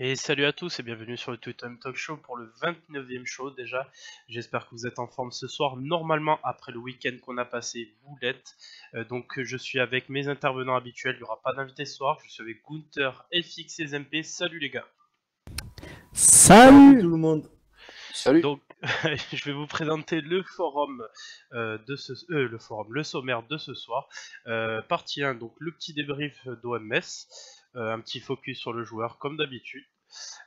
Et salut à tous et bienvenue sur le Toy Time Talk Show pour le 29e show déjà. J'espère que vous êtes en forme ce soir. Normalement, après le week-end qu'on a passé, vous l'êtes. Donc je suis avec mes intervenants habituels. Il n'y aura pas d'invité ce soir. Je suis avec Gunther, FX et ZMP. Salut les gars. Salut Salut! tout le monde. Salut. Donc je vais vous présenter le forum le sommaire de ce soir. Partie 1, donc le petit débrief d'OMS. Un petit focus sur le joueur comme d'habitude.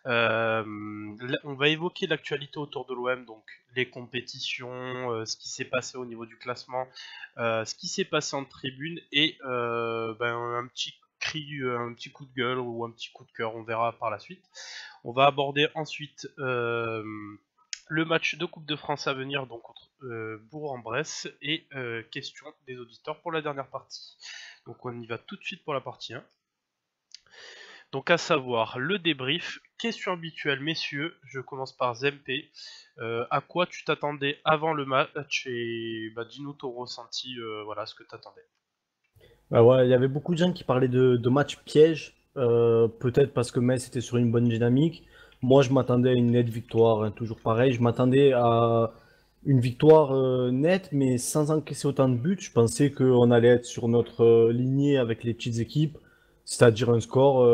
On va évoquer l'actualité autour de l'OM, donc les compétitions, ce qui s'est passé au niveau du classement, ce qui s'est passé en tribune et un petit un petit coup de gueule ou un petit coup de cœur, on verra par la suite. On va aborder ensuite le match de Coupe de France à venir, donc contre Bourg-en-Bresse, et questions des auditeurs pour la dernière partie. Donc on y va tout de suite pour la partie 1. Donc à savoir le débrief, question habituelle messieurs, je commence par Zemp. À quoi tu t'attendais avant le match et dis-nous ton ressenti, voilà ce que t'attendais. Bah ouais, il y avait beaucoup de gens qui parlaient de match piège, peut-être parce que Metz était sur une bonne dynamique. Moi, je m'attendais à une nette victoire, hein, toujours pareil. Je m'attendais à une victoire nette, mais sans encaisser autant de buts. Je pensais qu'on allait être sur notre lignée avec les petites équipes, c'est-à-dire un score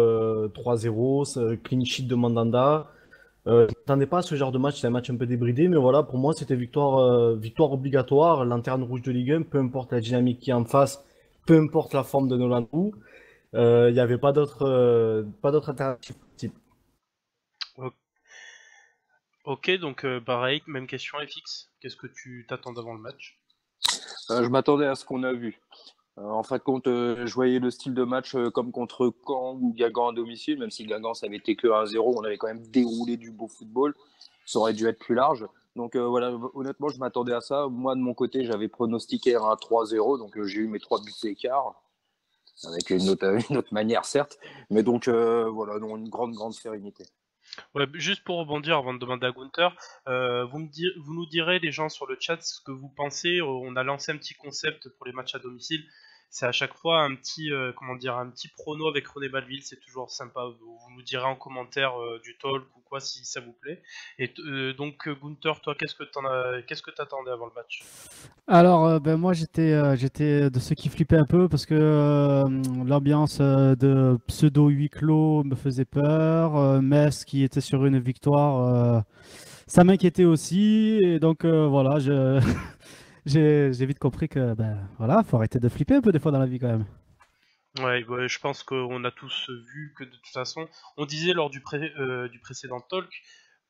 3-0, clean sheet de Mandanda. Je m'attendais pas à ce genre de match, c'est un match un peu débridé, mais voilà, pour moi, c'était victoire, victoire obligatoire, lanterne rouge de Ligue 1, peu importe la dynamique qui est en face, peu importe la forme de Nolan Roux, il n'y avait pas d'autre alternative possible. Ok, donc pareil, même question FX, qu'est-ce que tu t'attends avant le match? Je m'attendais à ce qu'on a vu. En fin de compte, je voyais le style de match comme contre Caen ou Guingamp à domicile, même si Guingamp ça avait été que 1-0, on avait quand même déroulé du beau football. Ça aurait dû être plus large. Donc voilà, honnêtement, je m'attendais à ça. Moi, de mon côté, j'avais pronostiqué un 3-0, donc j'ai eu mes 3 buts d'écart, avec une autre manière, certes. Mais donc voilà, donc une grande sérénité. Ouais, juste pour rebondir avant de demander à Gunther, vous nous direz les gens sur le chat ce que vous pensez. On a lancé un petit concept pour les matchs à domicile. C'est à chaque fois un petit, un petit prono avec René Balville. C'est toujours sympa. Vous nous direz en commentaire du talk ou quoi si ça vous plaît. Et donc Gunther, toi, qu'est-ce que t'attendais avant le match? Alors, moi j'étais de ceux qui flippaient un peu parce que l'ambiance de pseudo huis clos me faisait peur. Metz qui était sur une victoire, ça m'inquiétait aussi. Et donc voilà, j'ai vite compris que voilà, faut arrêter de flipper un peu des fois dans la vie quand même. Ouais, je pense qu'on a tous vu que de toute façon, on disait lors du précédent talk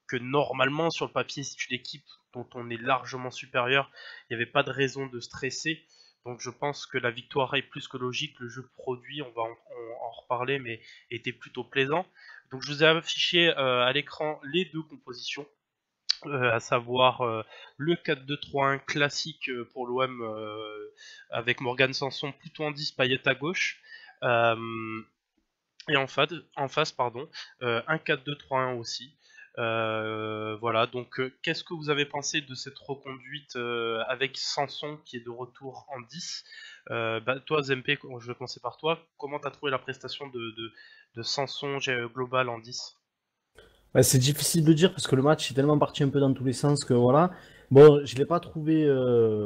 que normalement sur le papier c'est une équipe dont on est largement supérieur, il n'y avait pas de raison de stresser. Donc je pense que la victoire est plus que logique, le jeu produit, on va en reparler, mais était plutôt plaisant. Donc je vous ai affiché à l'écran les deux compositions, à savoir le 4-2-3-1 classique pour l'OM avec Morgan Sanson plutôt en 10, Payet à gauche. Euh, et en face pardon, un 4-2-3-1 aussi. Voilà, donc qu'est-ce que vous avez pensé de cette reconduite avec Sanson qui est de retour en 10? Toi, Zempe, je vais commencer par toi. Comment t'as trouvé la prestation de Sanson global en 10? Ouais, c'est difficile de dire parce que le match est tellement parti un peu dans tous les sens que voilà. Bon, je l'ai pas trouvé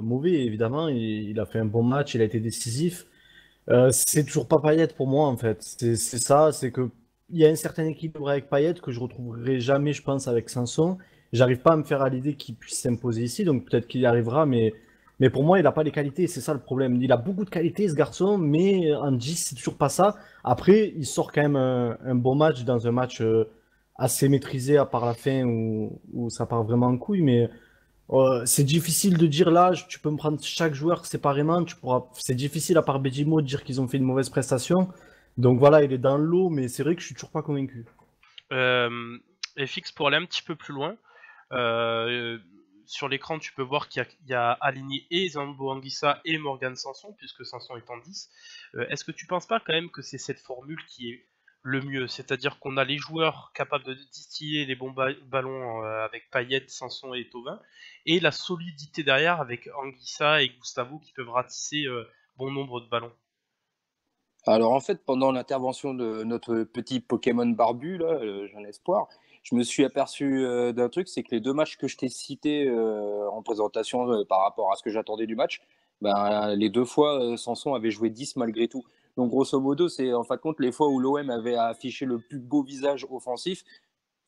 mauvais, évidemment. Il a fait un bon match, il a été décisif. C'est toujours pas Payet pour moi en fait. C'est ça, c'est que il y a un certain équilibre avec Payet que je retrouverai jamais, je pense, avec Sanson. J'arrive pas à me faire à l'idée qu'il puisse s'imposer ici, donc peut-être qu'il y arrivera, mais pour moi, il a pas les qualités, c'est ça le problème. Il a beaucoup de qualités ce garçon, mais en 10, c'est toujours pas ça. Après, il sort quand même un bon match dans un match assez maîtrisé à part la fin où ça part vraiment en couille, mais c'est difficile de dire là, tu peux me prendre chaque joueur séparément, tu pourras. C'est difficile à part Bedimo de dire qu'ils ont fait une mauvaise prestation. Donc voilà, il est dans l'eau, mais c'est vrai que je suis toujours pas convaincu. FX, pour aller un petit peu plus loin, euh, sur l'écran tu peux voir qu'il y a aligné et Zambo Anguissa et Morgan Sanson, puisque Sanson est en 10. Est-ce que tu penses pas quand même que c'est cette formule qui est le mieux? C'est-à-dire qu'on a les joueurs capables de distiller les bons ballons avec Payet, Sanson et Thauvin, et la solidité derrière avec Anguissa et Gustavo qui peuvent ratisser bon nombre de ballons. Alors en fait, pendant l'intervention de notre petit Pokémon barbu, là, Jeune Espoir, je me suis aperçu d'un truc, c'est que les deux matchs que je t'ai cités en présentation par rapport à ce que j'attendais du match, ben, les deux fois, Sanson avait joué 10 malgré tout. Donc grosso modo, c'est en fin de compte les fois où l'OM avait affiché le plus beau visage offensif,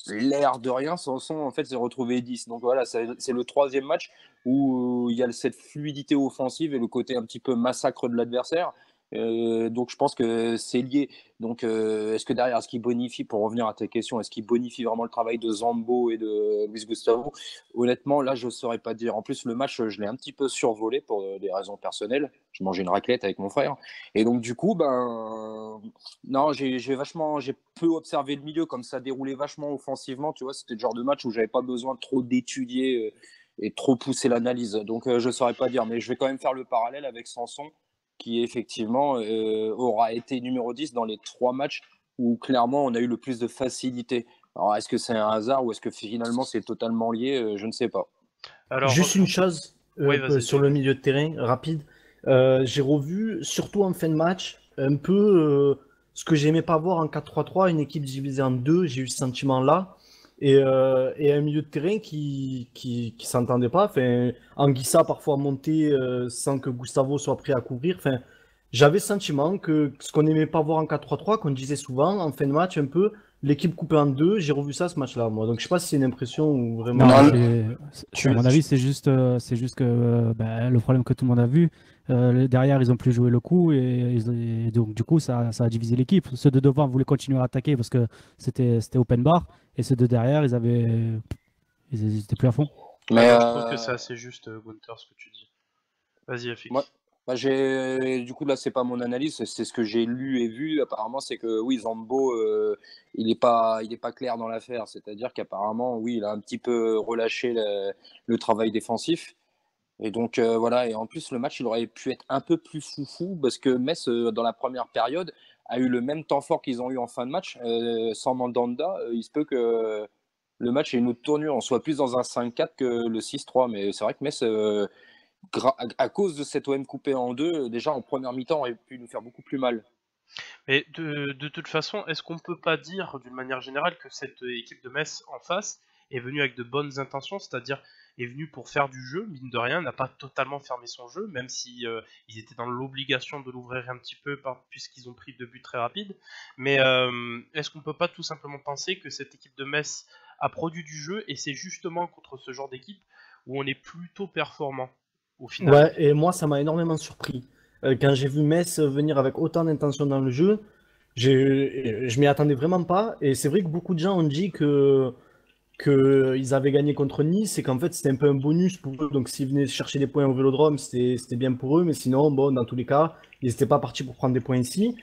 l'air de rien, Sanson en fait s'est retrouvé 10. Donc voilà, c'est le troisième match où il y a cette fluidité offensive et le côté un petit peu massacre de l'adversaire. Donc je pense que c'est lié. Donc est-ce que derrière, est-ce qu'il bonifie, pour revenir à ta question, est-ce qu'il bonifie vraiment le travail de Zambo et de Luis Gustavo? Honnêtement, là, je ne saurais pas dire. En plus, le match, je l'ai un petit peu survolé pour des raisons personnelles. Je mangeais une raclette avec mon frère. Et donc, du coup, ben, non, j'ai peu observé le milieu, comme ça déroulait vachement offensivement. Tu vois, c'était le genre de match où j'avais pas besoin trop d'étudier et trop pousser l'analyse. Donc, je ne saurais pas dire. Mais je vais quand même faire le parallèle avec Sanson qui effectivement aura été numéro 10 dans les 3 matchs où clairement on a eu le plus de facilité. Alors est-ce que c'est un hasard ou est-ce que finalement c'est totalement lié? Je ne sais pas. Alors, Juste une chose oui, vas-y. sur le milieu de terrain, rapide. J'ai revu, surtout en fin de match, un peu ce que j'aimais pas voir en 4-3-3, une équipe divisée en deux, j'ai eu ce sentiment-là. Et un milieu de terrain qui s'entendait pas. Enfin, Anguissa parfois monter sans que Gustavo soit prêt à couvrir. Enfin, j'avais le sentiment que ce qu'on n'aimait pas voir en 4-3-3, qu'on disait souvent en fin de match, un peu, l'équipe coupée en deux, j'ai revu ça ce match-là, moi. Donc je sais pas si c'est une impression ou vraiment. Non, tu- à mon avis, c'est juste que bah, le problème que tout le monde a vu, derrière, ils ont plus joué le coup et donc du coup, ça a divisé l'équipe. Ceux de devant voulaient continuer à attaquer parce que c'était open bar et ceux de derrière, ils étaient plus à fond. Mais Alors, je trouve que c'est assez juste, Gunther, ce que tu dis. Vas-y, FX. moi, du coup là c'est pas mon analyse, c'est ce que j'ai lu et vu. Apparemment c'est que oui Zambo il est pas clair dans l'affaire. C'est-à-dire qu'apparemment oui il a un petit peu relâché le travail défensif. Et donc voilà, et en plus le match il aurait pu être un peu plus foufou parce que Metz dans la première période a eu le même temps fort qu'ils ont eu en fin de match sans Mandanda. Il se peut que le match ait une autre tournure, on soit plus dans un 5-4 que le 6-3. Mais c'est vrai que Metz, à cause de cet OM coupé en deux, déjà en première mi-temps aurait pu nous faire beaucoup plus mal. Mais de toute façon, est-ce qu'on peut pas dire d'une manière générale que cette équipe de Metz en face est venue avec de bonnes intentions, c'est-à-dire est venue pour faire du jeu, mine de rien, n'a pas totalement fermé son jeu, même si ils étaient dans l'obligation de l'ouvrir un petit peu puisqu'ils ont pris 2 buts très rapides. Mais est-ce qu'on peut pas tout simplement penser que cette équipe de Metz a produit du jeu et c'est justement contre ce genre d'équipe où on est plutôt performant au final? Ouais, et moi, ça m'a énormément surpris. Quand j'ai vu Metz venir avec autant d'intention dans le jeu, je m'y attendais vraiment pas. Et c'est vrai que beaucoup de gens ont dit qu'ils avaient gagné contre Nice et qu'en fait c'était un peu un bonus pour eux. Donc s'ils venaient chercher des points au Vélodrome, c'était bien pour eux. Mais sinon, bon, dans tous les cas, ils n'étaient pas partis pour prendre des points ici.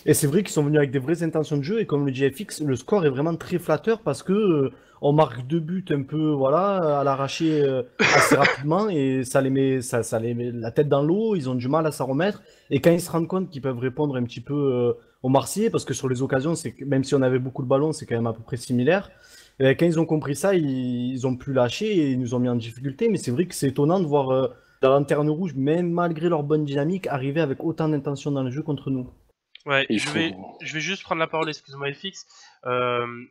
Et c'est vrai qu'ils sont venus avec des vraies intentions de jeu. Et comme le dit FX, le score est vraiment très flatteur parce que on marque 2 buts un peu voilà, à l'arraché assez rapidement et ça les met la tête dans l'eau. Ils ont du mal à s'en remettre. Et quand ils se rendent compte qu'ils peuvent répondre un petit peu aux Marseillais, parce que sur les occasions, même si on avait beaucoup de ballons, c'est quand même à peu près similaire. Quand ils ont compris ça, ils ont plus lâché et ils nous ont mis en difficulté. Mais c'est vrai que c'est étonnant de voir la Lanterne Rouge, même malgré leur bonne dynamique, arriver avec autant d'intention dans le jeu contre nous. Ouais, Il je vais juste prendre la parole, excuse-moi FX,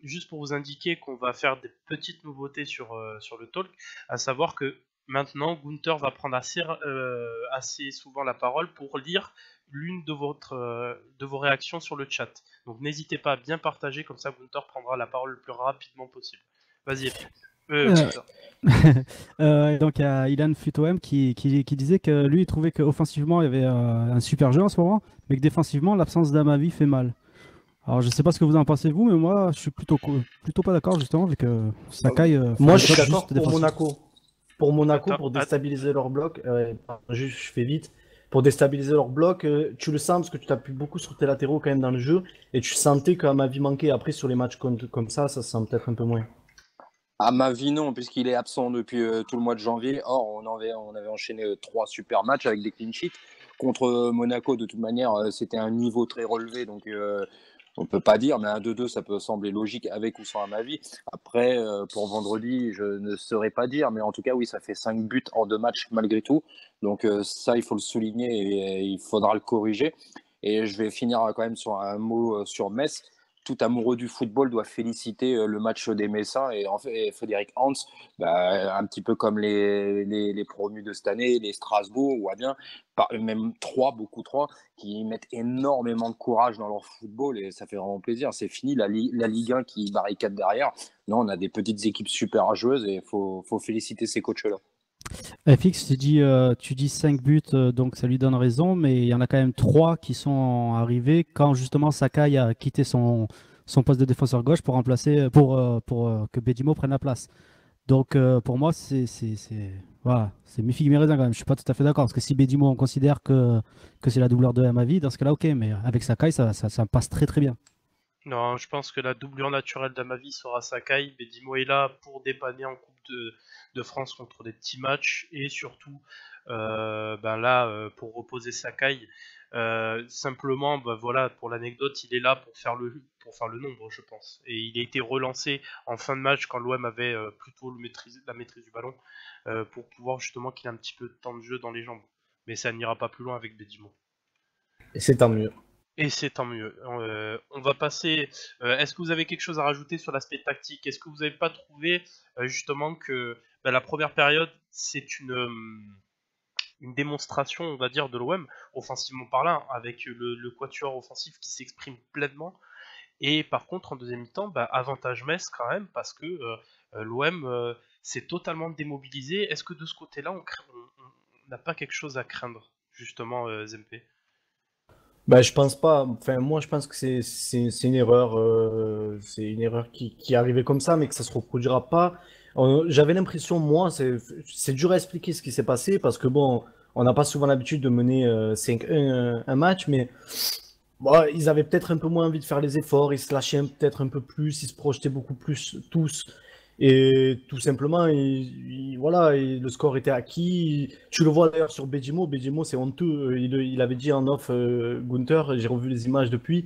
juste pour vous indiquer qu'on va faire des petites nouveautés sur le talk, à savoir que maintenant Gunther va prendre assez souvent la parole pour lire l'une de vos réactions sur le chat. Donc n'hésitez pas à bien partager, comme ça Gunther prendra la parole le plus rapidement possible. Vas-y FX. Gunther. Donc il y a Ilan Futoem qui disait que lui il trouvait qu'offensivement il y avait un super jeu en ce moment, mais que défensivement l'absence d'Amavi fait mal. Alors je sais pas ce que vous en pensez vous, mais moi je suis plutôt pas d'accord justement avec Sakai. Moi, je suis juste d'accord pour défensif. Monaco. Pour Monaco, Attends, pour déstabiliser leur bloc, juste je fais vite. Pour déstabiliser leur bloc, tu le sens parce que tu t'appuies beaucoup sur tes latéraux quand même dans le jeu et tu sentais qu'Amavi manquait. Après, sur les matchs comme ça se sent peut-être un peu moins. À ma vie, non, puisqu'il est absent depuis tout le mois de janvier. Or, on avait enchaîné 3 super matchs avec des clean sheets. Contre Monaco, de toute manière, c'était un niveau très relevé. Donc, on ne peut pas dire, mais un 2-2, ça peut sembler logique avec ou sans Amavi. Après, pour vendredi, je ne saurais pas dire. Mais en tout cas, oui, ça fait 5 buts en 2 matchs malgré tout. Donc, ça, il faut le souligner et il faudra le corriger. Et je vais finir quand même sur un mot sur Metz. Tout amoureux du football doit féliciter le match des Messins et, en fait, Frédéric Hans, un petit peu comme les promus de cette année, les Strasbourg ou Amiens, même beaucoup trois, qui mettent énormément de courage dans leur football et ça fait vraiment plaisir. C'est fini la Ligue 1 qui barricade derrière. Non, on a des petites équipes super joueuses et il faut féliciter ces coachs-là. FX, tu dis 5 buts, donc ça lui donne raison, mais il y en a quand même 3 qui sont arrivés quand justement Sakai a quitté son poste de défenseur gauche pour remplacer, pour que Bedimo prenne la place. Donc pour moi, voilà, c'est mi-figue mi-raisin quand même. Je suis pas tout à fait d'accord, parce que si Bedimo, on considère que c'est la doublure de Amavi, dans ce cas-là, ok, mais avec Sakai, ça passe très très bien. Non, je pense que la doublure naturelle d'Amavi sera Sakai. Bedimo est là pour dépanner en Coupe de France contre des petits matchs et surtout pour reposer Sakai. Simplement, voilà, pour l'anecdote, il est là pour faire le nombre, je pense. Et il a été relancé en fin de match quand l'OM avait plutôt la maîtrise du ballon pour pouvoir justement qu'il ait un petit peu de temps de jeu dans les jambes. Mais ça n'ira pas plus loin avec Bedimo. Et c'est tant mieux. Et c'est tant mieux. On va passer. Est-ce que vous avez quelque chose à rajouter sur l'aspect tactique? Est-ce que vous n'avez pas trouvé justement que la première période c'est une démonstration, on va dire, de l'OM, offensivement parlant, avec le quatuor offensif qui s'exprime pleinement. Et par contre, en deuxième mi-temps, avantage Metz quand même, parce que l'OM s'est totalement démobilisé. Est-ce que de ce côté-là, on n'a pas quelque chose à craindre, justement, Zempe? Je pense pas. Enfin, moi, je pense que c'est une erreur. C'est une erreur qui est arrivée comme ça, mais que ça se reproduira pas. J'avais l'impression, moi, c'est dur à expliquer ce qui s'est passé parce que bon, on n'a pas souvent l'habitude de mener 5-1 un match, mais bon, ils avaient peut-être un peu moins envie de faire les efforts, ils se lâchaient peut-être un peu plus, ils se projetaient beaucoup plus tous. Et tout simplement, voilà, le score était acquis. Tu le vois d'ailleurs sur Bedimo. Bedimo, c'est honteux. Il avait dit en off, Gunther, j'ai revu les images depuis,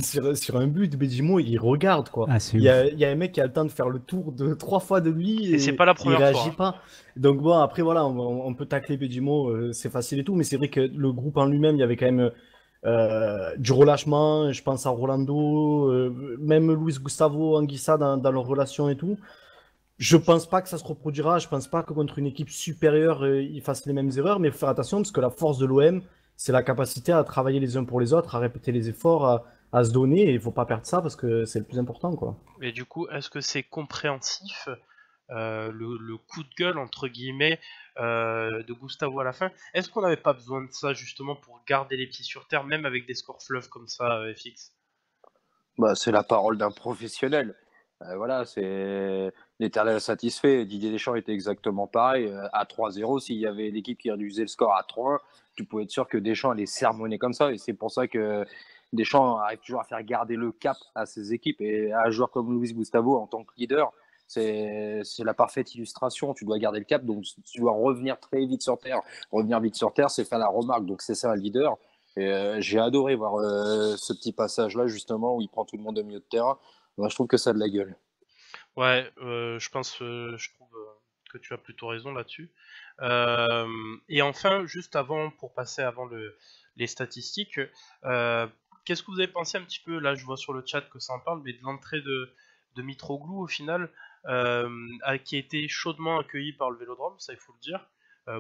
sur un but, Bedimo, il regarde, quoi. Ah, Il y a un mec qui a le temps de faire le tour de 3 fois de lui Et c'est pas la première il réagit fois. pas. Donc bon, après, voilà, on peut tacler Bedimo, c'est facile et tout, mais c'est vrai que le groupe en lui-même, il y avait quand même du relâchement. Je pense à Rolando, même Luis Gustavo Anguissa dans leur relation et tout. Je pense pas que ça se reproduira. Je pense pas que contre une équipe supérieure, ils fassent les mêmes erreurs, mais il faut faire attention parce que la force de l'OM, c'est la capacité à travailler les uns pour les autres, à répéter les efforts, à se donner. Et il faut pas perdre ça parce que c'est le plus important, quoi. Et du coup, est-ce que c'est compréhensif le coup de gueule entre guillemets de Gustavo à la fin? Est-ce qu'on n'avait pas besoin de ça justement pour garder les pieds sur terre, même avec des scores fleuves comme ça, FX? C'est la parole d'un professionnel. Voilà, c'est l'éternel satisfait. Didier Deschamps était exactement pareil. À 3-0, s'il y avait l'équipe qui réduisait le score à 3-1, tu pouvais être sûr que Deschamps allait sermonner comme ça. Et c'est pour ça que Deschamps arrive toujours à faire garder le cap à ses équipes. Et à un joueur comme Luis Gustavo, en tant que leader, c'est la parfaite illustration. Tu dois garder le cap, donc tu dois revenir très vite sur terre. Revenir vite sur terre, c'est faire la remarque. Donc c'est ça un leader. Et j'ai adoré voir ce petit passage-là, justement, où il prend tout le monde au milieu de terrain. Moi, je trouve que ça a de la gueule. Ouais, je trouve que tu as plutôt raison là-dessus. Et enfin, juste avant, pour passer avant les statistiques, qu'est-ce que vous avez pensé un petit peu, là je vois sur le chat que ça en parle, mais de l'entrée de Mitroglou au final, qui a été chaudement accueilli par le Vélodrome, ça il faut le dire.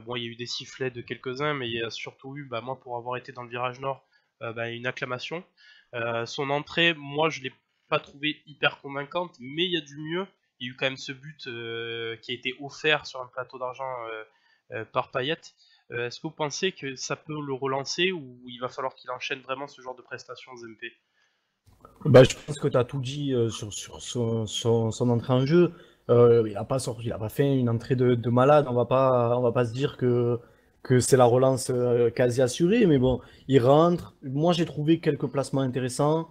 Bon, il y a eu des sifflets de quelques-uns, mais il y a surtout eu, moi pour avoir été dans le virage nord, une acclamation. Son entrée, moi je l'ai pas trouvé hyper convaincante, mais il y a du mieux. Il y a eu quand même ce but qui a été offert sur un plateau d'argent par Payet. Est-ce que vous pensez que ça peut le relancer ou il va falloir qu'il enchaîne vraiment ce genre de prestations MP? Je pense que tu as tout dit sur son entrée en jeu. Il n'a pas sorti, il a pas fait une entrée de malade. On va pas se dire que c'est la relance quasi assurée, mais bon, il rentre. Moi, j'ai trouvé quelques placements intéressants.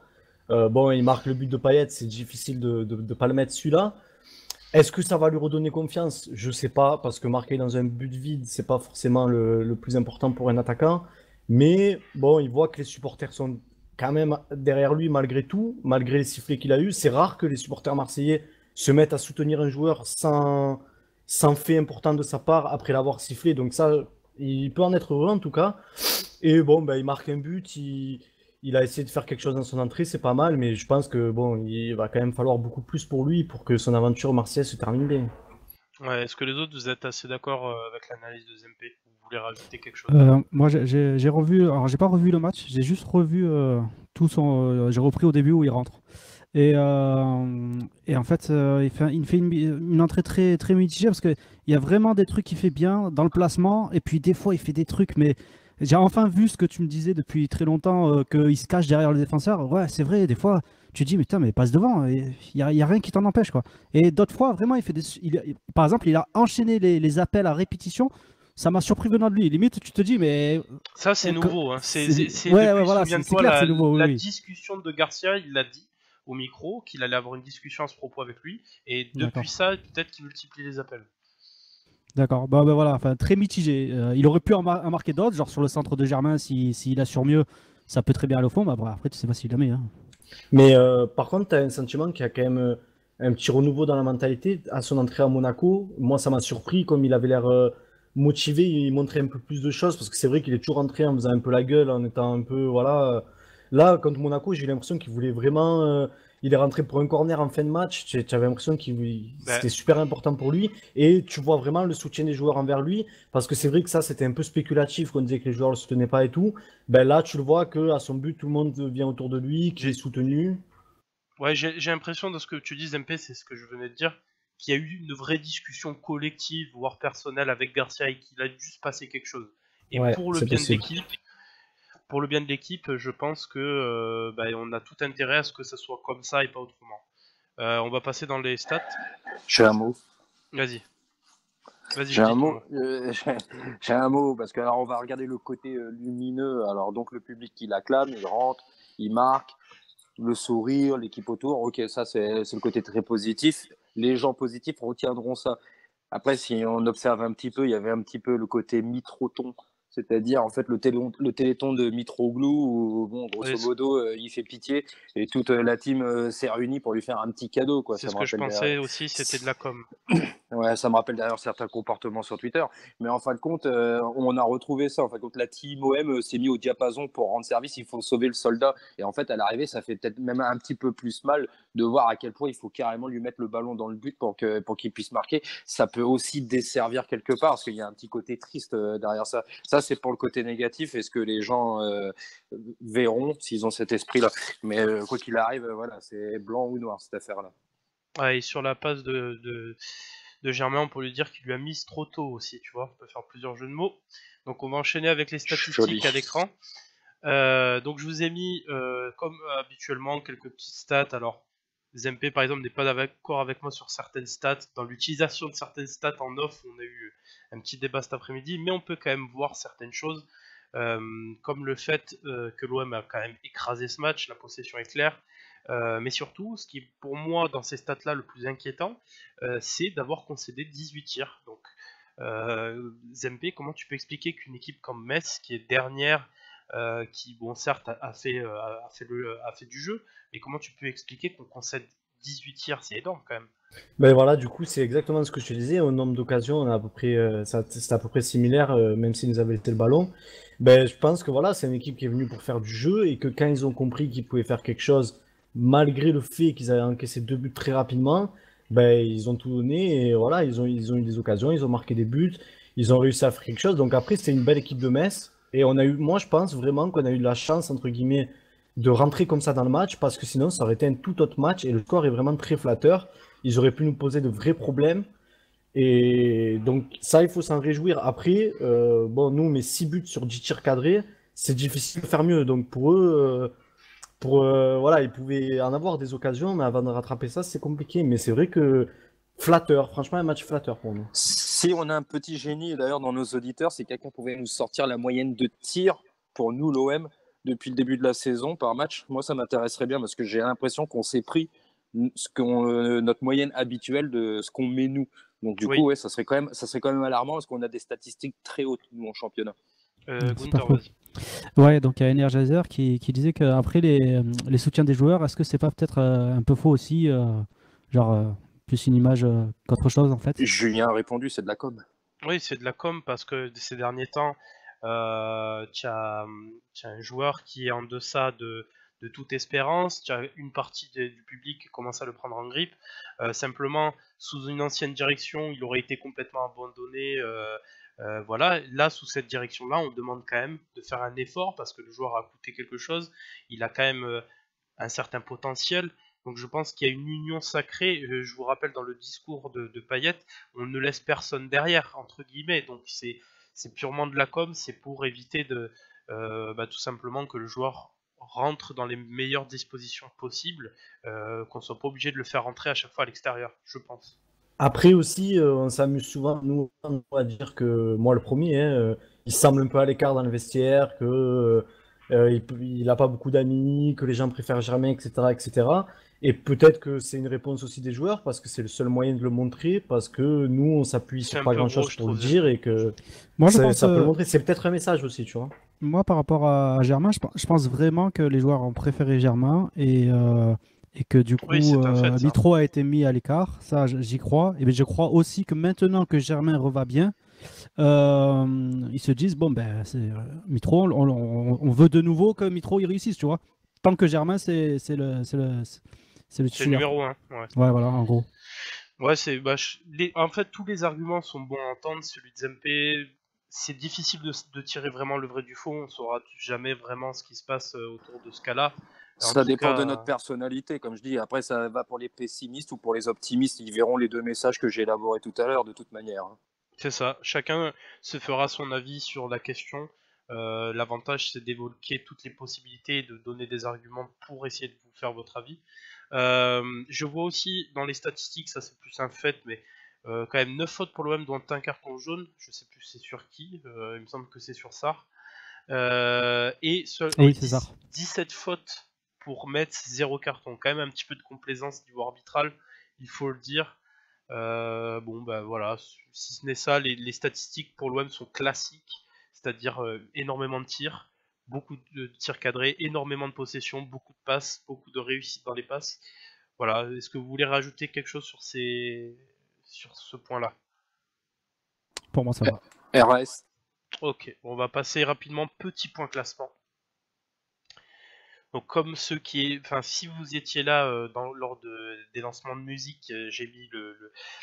Bon, il marque le but de Payet, c'est difficile de pas le mettre celui-là. Est-ce que ça va lui redonner confiance? Je sais pas, parce que marquer dans un but vide, c'est pas forcément le plus important pour un attaquant. Mais bon, il voit que les supporters sont quand même derrière lui malgré tout, malgré les sifflets qu'il a eu. C'est rare que les supporters marseillais se mettent à soutenir un joueur sans fait important de sa part après l'avoir sifflé. Donc ça, il peut en être heureux en tout cas. Et bon, ben, il marque un but, il a essayé de faire quelque chose dans son entrée, c'est pas mal, mais je pense que bon, il va quand même falloir beaucoup plus pour lui pour que son aventure marseillaise se termine bien. Ouais, est-ce que les autres, vous êtes assez d'accord avec l'analyse de Zempe? Vous voulez rajouter quelque chose? Moi, j'ai revu, alors j'ai pas revu le match, j'ai juste revu tout son. J'ai repris au début où il rentre. Et en fait, il fait une entrée très, très mitigée parce qu'il y a vraiment des trucs qu'il fait bien dans le placement, et puis des fois il fait des trucs, mais j'ai enfin vu ce que tu me disais depuis très longtemps, qu'il se cache derrière le défenseur. Ouais, c'est vrai, des fois tu te dis, mais putain, mais passe devant, il y a rien qui t'en empêche, quoi. Et d'autres fois, vraiment, par exemple, il a enchaîné les appels à répétition. Ça m'a surpris venant de lui. Limite, tu te dis, mais. Ça, c'est nouveau. Hein. C'est Ouais, depuis, voilà, c'est souviens-toi, clair, c'est nouveau. la Oui. discussion de Garcia, il l'a dit au micro, qu'il allait avoir une discussion à ce propos avec lui. Et D'accord. depuis ça, peut-être qu'il multiplie les appels. D'accord, bah voilà, enfin, très mitigé. Il aurait pu en marquer d'autres, genre sur le centre de Germain, s'il assure mieux, ça peut très bien aller au fond. Bah, après, tu sais pas s'il la met. Hein. Mais par contre, tu as un sentiment qu'il y a quand même un petit renouveau dans la mentalité. À son entrée à Monaco, moi, ça m'a surpris, comme il avait l'air motivé, il montrait un peu plus de choses, parce que c'est vrai qu'il est toujours entré en faisant un peu la gueule, en étant un peu, voilà. Là, contre Monaco, j'ai eu l'impression qu'il voulait vraiment. Il est rentré pour un corner en fin de match. Tu avais l'impression qu'il c'était super important pour lui. Et tu vois vraiment le soutien des joueurs envers lui, parce que c'est vrai que ça, c'était un peu spéculatif, qu'on disait que les joueurs ne le soutenaient pas et tout. Ben là, tu le vois qu'à son but, tout le monde vient autour de lui, qu'il est soutenu. Ouais, j'ai l'impression de ce que tu dis, Zempe, c'est ce que je venais de dire, qu'il y a eu une vraie discussion collective, voire personnelle avec Garcia et qu'il a dû se passer quelque chose. Et Ouais, pour le c'est bien de possible. l'équipe, je pense que on a tout intérêt à ce que ça soit comme ça et pas autrement. On va passer dans les stats. J'ai un mot. Vas-y. Vas-y, J'ai un dis ton mot. mot. J'ai un mot parce que alors on va regarder le côté lumineux. Alors donc le public qui l'acclame, il rentre, il marque, le sourire, l'équipe autour. Ok, ça c'est le côté très positif. Les gens positifs retiendront ça. Après, si on observe un petit peu, il y avait un petit peu le côté Mitroton, c'est-à-dire en fait le téléthon de Mitroglou où bon, grosso Ouais, modo, il fait pitié et toute la team s'est réunie pour lui faire un petit cadeau, quoi. c'est Ça ce me que je rappelle pensais aussi, c'était de la com. Ouais, ça me rappelle d'ailleurs certains comportements sur Twitter. Mais en fin de compte, on a retrouvé ça. En fin de compte, la team OM s'est mis au diapason pour rendre service. Il faut sauver le soldat. Et en fait, à l'arrivée, ça fait peut-être même un petit peu plus mal de voir à quel point il faut carrément lui mettre le ballon dans le but pour qu'il puisse marquer. Ça peut aussi desservir quelque part parce qu'il y a un petit côté triste derrière ça. Ça, c'est pour le côté négatif et ce que les gens verront s'ils ont cet esprit-là. Mais quoi qu'il arrive, voilà, c'est blanc ou noir cette affaire-là. Ouais, et sur la passe de Germain, on peut lui dire qu'il lui a mis trop tôt aussi, tu vois. On peut faire plusieurs jeux de mots. Donc on va enchaîner avec les statistiques Joli. à l'écran. Donc je vous ai mis, comme habituellement, quelques petites stats. Alors, Zempe par exemple n'est pas d'accord avec moi sur certaines stats. Dans l'utilisation de certaines stats en off, on a eu un petit débat cet après-midi, mais on peut quand même voir certaines choses, comme le fait que l'OM a quand même écrasé ce match, la possession est claire. Mais surtout, ce qui est pour moi dans ces stats-là le plus inquiétant, c'est d'avoir concédé 18 tirs. Donc, Zempe, comment tu peux expliquer qu'une équipe comme Metz, qui est dernière, qui, bon, certes, a fait du jeu, mais comment tu peux expliquer qu'on concède 18 tirs? C'est énorme quand même. Ben voilà, du coup, c'est exactement ce que je te disais. Au nombre d'occasions, on a à peu près, c'est à peu près similaire, même s'ils nous avaient laissé le ballon. Ben, je pense que voilà, c'est une équipe qui est venue pour faire du jeu et que quand ils ont compris qu'ils pouvaient faire quelque chose, malgré le fait qu'ils avaient encaissé 2 buts très rapidement, ben, ils ont tout donné et voilà, ils ont eu des occasions, ils ont marqué des buts, ils ont réussi à faire quelque chose. Donc après, c'était une belle équipe de Metz et on a eu, moi, je pense vraiment qu'on a eu de la chance, entre guillemets, de rentrer comme ça dans le match parce que sinon, ça aurait été un tout autre match et le score est vraiment très flatteur. Ils auraient pu nous poser de vrais problèmes. Et donc, ça, il faut s'en réjouir. Après, bon, nous, mais 6 buts sur 10 tirs cadrés, c'est difficile de faire mieux. Donc, pour eux, voilà, ils pouvaient en avoir des occasions, mais avant de rattraper ça, c'est compliqué. Mais c'est vrai que flatteur, franchement, un match flatteur pour nous. Si on a un petit génie d'ailleurs dans nos auditeurs, c'est quelqu'un pouvait nous sortir la moyenne de tirs pour nous, l'OM, depuis le début de la saison par match. Moi, ça m'intéresserait bien parce que j'ai l'impression qu'on s'est pris notre moyenne habituelle de ce qu'on met nous. Donc du coup, ouais, ça serait quand même alarmant parce qu'on a des statistiques très hautes nous en championnat. Gunther, vas-y. Ouais, donc il y a Energizer qui disait qu'après les soutiens des joueurs, est-ce que c'est pas peut-être un peu faux aussi, genre plus une image qu'autre chose en fait? Julien a répondu, c'est de la com. Oui, c'est de la com parce que ces derniers temps, Tu as un joueur qui est en deçà de toute espérance, tu as une partie du public qui commence à le prendre en grippe. Simplement, sous une ancienne direction, il aurait été complètement abandonné. Voilà, là, sous cette direction-là, on demande quand même de faire un effort parce que le joueur a coûté quelque chose. Il a quand même un certain potentiel. Donc je pense qu'il y a une union sacrée. Je vous rappelle dans le discours de Payet, on ne laisse personne derrière, entre guillemets. Donc c'est purement de la com, c'est pour éviter tout simplement que le joueur rentre dans les meilleures dispositions possibles, qu'on soit pas obligé de le faire rentrer à chaque fois à l'extérieur, je pense. Après aussi, on s'amuse souvent, nous, à dire que, moi le premier, hein, il semble un peu à l'écart dans le vestiaire, que il a pas beaucoup d'amis, que les gens préfèrent Germain, etc., etc. Et peut-être que c'est une réponse aussi des joueurs, parce que c'est le seul moyen de le montrer, parce que nous, on s'appuie C'est sur un pas peu gros, grand-chose je pour le trouve, dire, et que Moi, je pense, ça peut le montrer. C'est peut-être un message aussi, tu vois. moi, par rapport à Germain, je pense vraiment que les joueurs ont préféré Germain et que du Oui, coup, c'est un fait, ça. Mitro a été mis à l'écart. Ça, j'y crois. Et bien, je crois aussi que maintenant que Germain reva bien, ils se disent, bon, ben, c'est Mitro, on veut de nouveau que Mitro il réussisse, tu vois. Tant que Germain, c'est le C'est le titulaire. numéro 1. Ouais. Ouais, voilà, en gros. Ouais, en fait, tous les arguments sont bons à entendre. Celui de Zempe, c'est difficile de tirer vraiment le vrai du faux. On saura jamais vraiment ce qui se passe autour de ce cas-là. En Ça tout dépend de cas, notre personnalité, comme je dis. Après, ça va pour les pessimistes ou pour les optimistes. Ils verront les deux messages que j'ai élaborés tout à l'heure, de toute manière. c'est ça. Chacun se fera son avis sur la question. L'avantage, c'est d'évoquer toutes les possibilités et de donner des arguments pour essayer de vous faire votre avis. Je vois aussi dans les statistiques, ça c'est plus un fait, mais quand même 9 fautes pour l'OM, dont un carton jaune. Je sais plus c'est sur qui, il me semble que c'est sur Sarr. Et Oui, c'est ça. 17 fautes pour Metz, 0 carton. Quand même un petit peu de complaisance niveau arbitral, il faut le dire. Voilà, si ce n'est ça, les statistiques pour l'OM sont classiques, c'est-à-dire énormément de tirs, beaucoup de tirs cadrés, énormément de possession, beaucoup de passes, beaucoup de réussite dans les passes. Voilà, est-ce que vous voulez rajouter quelque chose sur ce point-là? Pour moi, ça va. RAS. Ok, on va passer rapidement, petit point classement. Donc comme si vous étiez là lors des lancements de musique, j'ai mis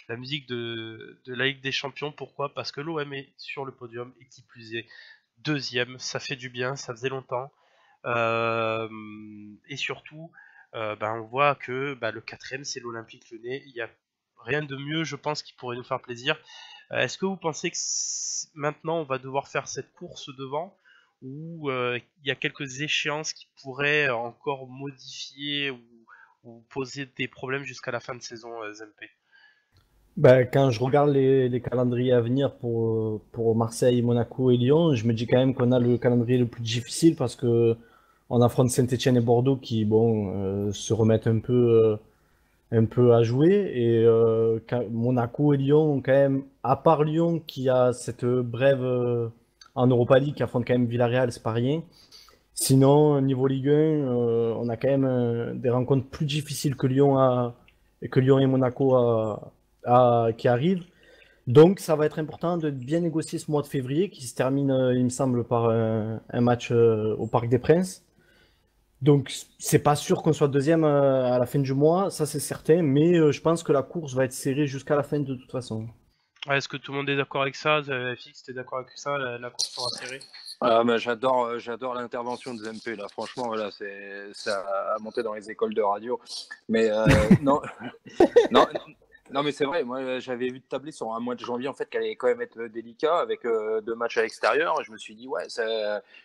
la musique de la Ligue des Champions. Pourquoi? Parce que l'OM est sur le podium et qui plus est deuxième. Ça fait du bien, ça faisait longtemps. Et surtout, on voit que le quatrième c'est l'Olympique Lyonnais. Il n'y a rien de mieux, je pense, qui pourrait nous faire plaisir. Est-ce que vous pensez que maintenant on va devoir faire cette course devant? Où il y a quelques échéances qui pourraient encore modifier ou poser des problèmes jusqu'à la fin de saison, Zempe. Ben, quand je regarde les calendriers à venir pour Marseille, Monaco et Lyon, je me dis quand même qu'on a le calendrier le plus difficile parce que on affronte Saint-Étienne et Bordeaux qui, bon, se remettent un peu à jouer. Et Monaco et Lyon ont quand même, à part Lyon qui a cette brève en Europa League qui affronte quand même Villarreal, c'est pas rien. Sinon, niveau Ligue 1, on a quand même des rencontres plus difficiles que Lyon et Monaco qui arrivent. Donc, ça va être important de bien négocier ce mois de février qui se termine, il me semble, par un match au Parc des Princes. Donc, c'est pas sûr qu'on soit deuxième à la fin du mois, ça c'est certain, mais je pense que la course va être serrée jusqu'à la fin de toute façon. Est-ce que tout le monde est d'accord avec ça? FX, t'es d'accord avec ça? La course sera serrée? Ah, j'adore l'intervention de Zempe là. Franchement, voilà, ça a monté dans les écoles de radio. Mais non, non, non, mais c'est vrai. Moi, j'avais vu tabler sur un mois de janvier en fait, qui allait quand même être délicat avec 2 matchs à l'extérieur. Je me suis dit ouais,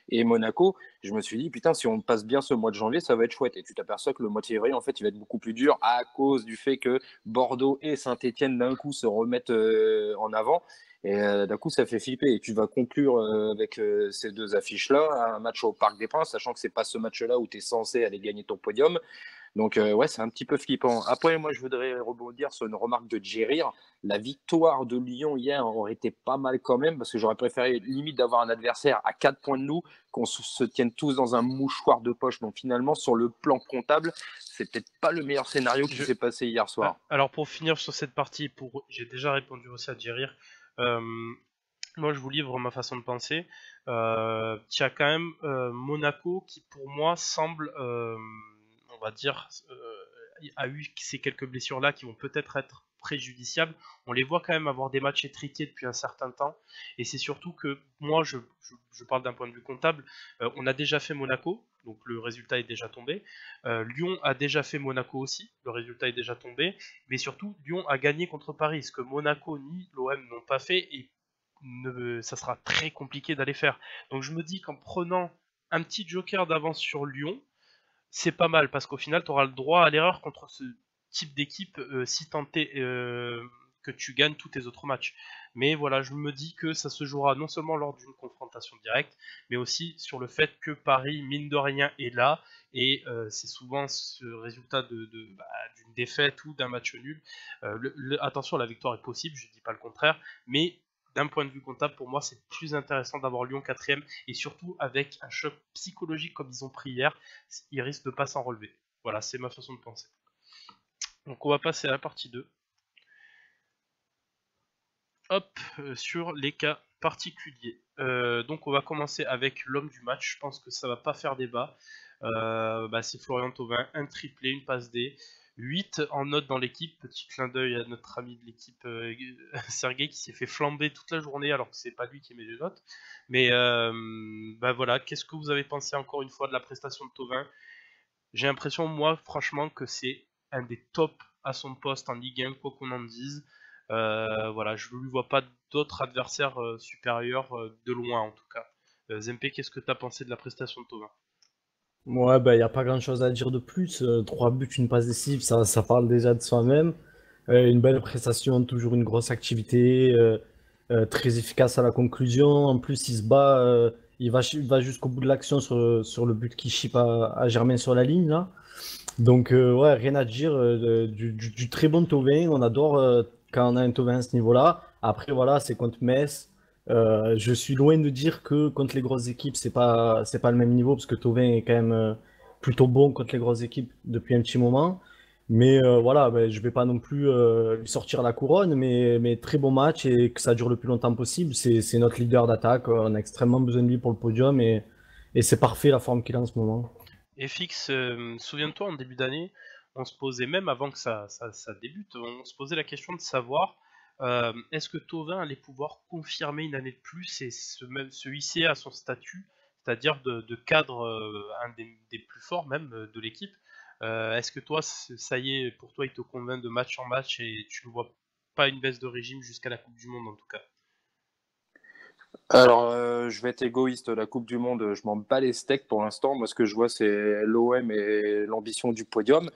et Monaco. Je me suis dit putain, si on passe bien ce mois de janvier, ça va être chouette. Et tu t'aperçois que le mois de février, en fait, il va être beaucoup plus dur à cause du fait que Bordeaux et Saint-Étienne d'un coup se remettent en avant. Et d'un coup, ça fait flipper. Et tu vas conclure avec ces deux affiches-là, un match au Parc des Princes, sachant que c'est pas ce match-là où tu es censé aller gagner ton podium. Donc, ouais, c'est un petit peu flippant. Après, moi, je voudrais rebondir sur une remarque de Djerir. La victoire de Lyon hier aurait été pas mal quand même, parce que j'aurais préféré limite d'avoir un adversaire à 4 points de nous, qu'on se tienne tous dans un mouchoir de poche. Donc, finalement, sur le plan comptable, c'est peut-être pas le meilleur scénario qui s'est passé hier soir. Alors, pour finir sur cette partie, j'ai déjà répondu aussi à Djerir. Moi, je vous livre ma façon de penser. Tu as quand même Monaco qui, pour moi, semble, on va dire, a eu ces quelques blessures-là qui vont peut-être être préjudiciables. On les voit quand même avoir des matchs étriqués depuis un certain temps. Et c'est surtout que, moi, je parle d'un point de vue comptable, on a déjà fait Monaco, donc le résultat est déjà tombé. Lyon a déjà fait Monaco aussi, le résultat est déjà tombé. Mais surtout, Lyon a gagné contre Paris, ce que Monaco ni l'OM n'ont pas fait. Et ça sera très compliqué d'aller faire. Donc je me dis qu'en prenant un petit joker d'avance sur Lyon, c'est pas mal parce qu'au final tu auras le droit à l'erreur contre ce type d'équipe si tant est que tu gagnes tous tes autres matchs. Mais voilà, je me dis que ça se jouera non seulement lors d'une confrontation directe, mais aussi sur le fait que Paris, mine de rien, est là, et c'est souvent ce résultat d'une défaite ou d'un match nul. Attention, la victoire est possible, je ne dis pas le contraire, mais d'un point de vue comptable, pour moi, c'est plus intéressant d'avoir Lyon 4ème, et surtout avec un choc psychologique comme ils ont pris hier, ils risquent de pas s'en relever. Voilà, c'est ma façon de penser. Donc on va passer à la partie 2. Hop, sur les cas particuliers. Donc on va commencer avec l'homme du match, je pense que ça va pas faire débat. C'est Florian Thauvin, un triplé, une passe D, 8 en note dans l'équipe. Petit clin d'œil à notre ami de l'équipe Sergei qui s'est fait flamber toute la journée alors que c'est pas lui qui met les notes. Mais voilà, qu'est-ce que vous avez pensé encore une fois de la prestation de Thauvin? J'ai l'impression, moi, franchement, que c'est un des tops à son poste en Ligue 1, quoi qu'on en dise. Voilà, je ne lui vois pas d'autres adversaires supérieurs de loin en tout cas. Zempe, qu'est-ce que tu as pensé de la prestation de Thauvin? Ouais, bah, il n'y a pas grand-chose à dire de plus. 3 buts, une passe décisive, ça parle déjà de soi-même. Une belle prestation, toujours une grosse activité, très efficace à la conclusion. En plus, il se bat, il va jusqu'au bout de l'action sur le but qui chip à Germain sur la ligne, là. Donc, ouais, rien à dire. Du très bon Thauvin. On adore quand on a un Thauvin à ce niveau-là. Après, voilà, c'est contre Metz. Je suis loin de dire que contre les grosses équipes, c'est pas le même niveau, parce que Thauvin est quand même plutôt bon contre les grosses équipes depuis un petit moment. Mais voilà, ben, je vais pas non plus lui sortir la couronne, mais très bon match et que ça dure le plus longtemps possible. C'est notre leader d'attaque. On a extrêmement besoin de lui pour le podium et c'est parfait la forme qu'il a en ce moment. FX, souviens-toi, en début d'année, on se posait, même avant que ça débute, on se posait la question de savoir est-ce que Thauvin allait pouvoir confirmer une année de plus et se hisser à son statut, c'est-à-dire de cadre, un des plus forts même de l'équipe. Est-ce que toi, ça y est, pour toi, il te convainc de match en match et tu ne vois pas une baisse de régime jusqu'à la Coupe du Monde en tout cas? Alors, je vais être égoïste, la Coupe du Monde, je m'en bats les steaks pour l'instant. Moi, ce que je vois, c'est l'OM et l'ambition du podium.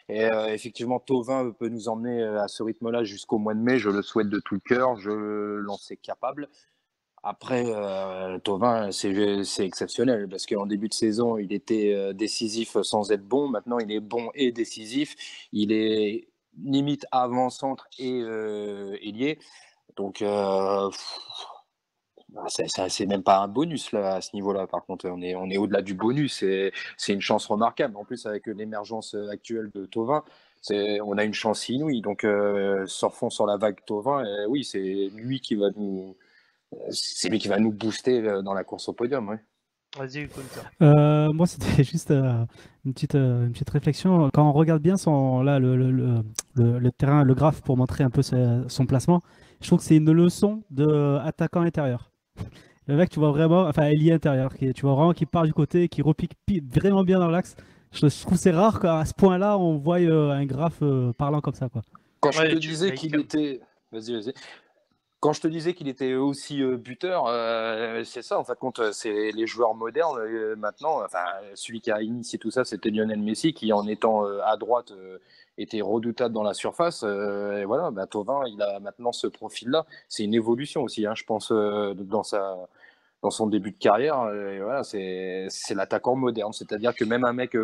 Et effectivement, Thauvin peut nous emmener à ce rythme-là jusqu'au mois de mai. Je le souhaite de tout le cœur. Je l'en sais capable. Après, Thauvin, c'est exceptionnel parce qu'en début de saison, il était décisif sans être bon. Maintenant, il est bon et décisif. Il est limite avant-centre et ailier. Donc, c'est même pas un bonus là, à ce niveau-là. Par contre, on est au-delà du bonus. C'est une chance remarquable. En plus, avec l'émergence actuelle de Thauvin, on a une chance inouïe. Donc, surfons sur la vague Thauvin. Et oui, c'est lui qui va nous booster dans la course au podium. Ouais. Vas-y, Kunter. Moi, c'était juste une petite réflexion. Quand on regarde bien le terrain, le graphe pour montrer un peu son placement, je trouve que c'est une leçon de attaquant intérieur. Le mec, tu vois vraiment, enfin, ailier intérieur, tu vois vraiment qu'il part du côté, qui repique vraiment bien dans l'axe. Je trouve que c'est rare qu'à ce point-là, on voit un graphe parlant comme ça, quoi. Quand je Ouais, te disais qu'il était. Vas-y. Quand je te disais qu'il était aussi buteur, c'est ça, en fait, compte, c'est les joueurs modernes maintenant. Enfin, celui qui a initié tout ça, c'était Lionel Messi, qui en étant à droite était redoutable dans la surface. Et voilà, bah, Thauvin, il a maintenant ce profil-là. C'est une évolution aussi, hein, je pense, dans son début de carrière. Et voilà, c'est l'attaquant moderne, c'est-à-dire que même un mec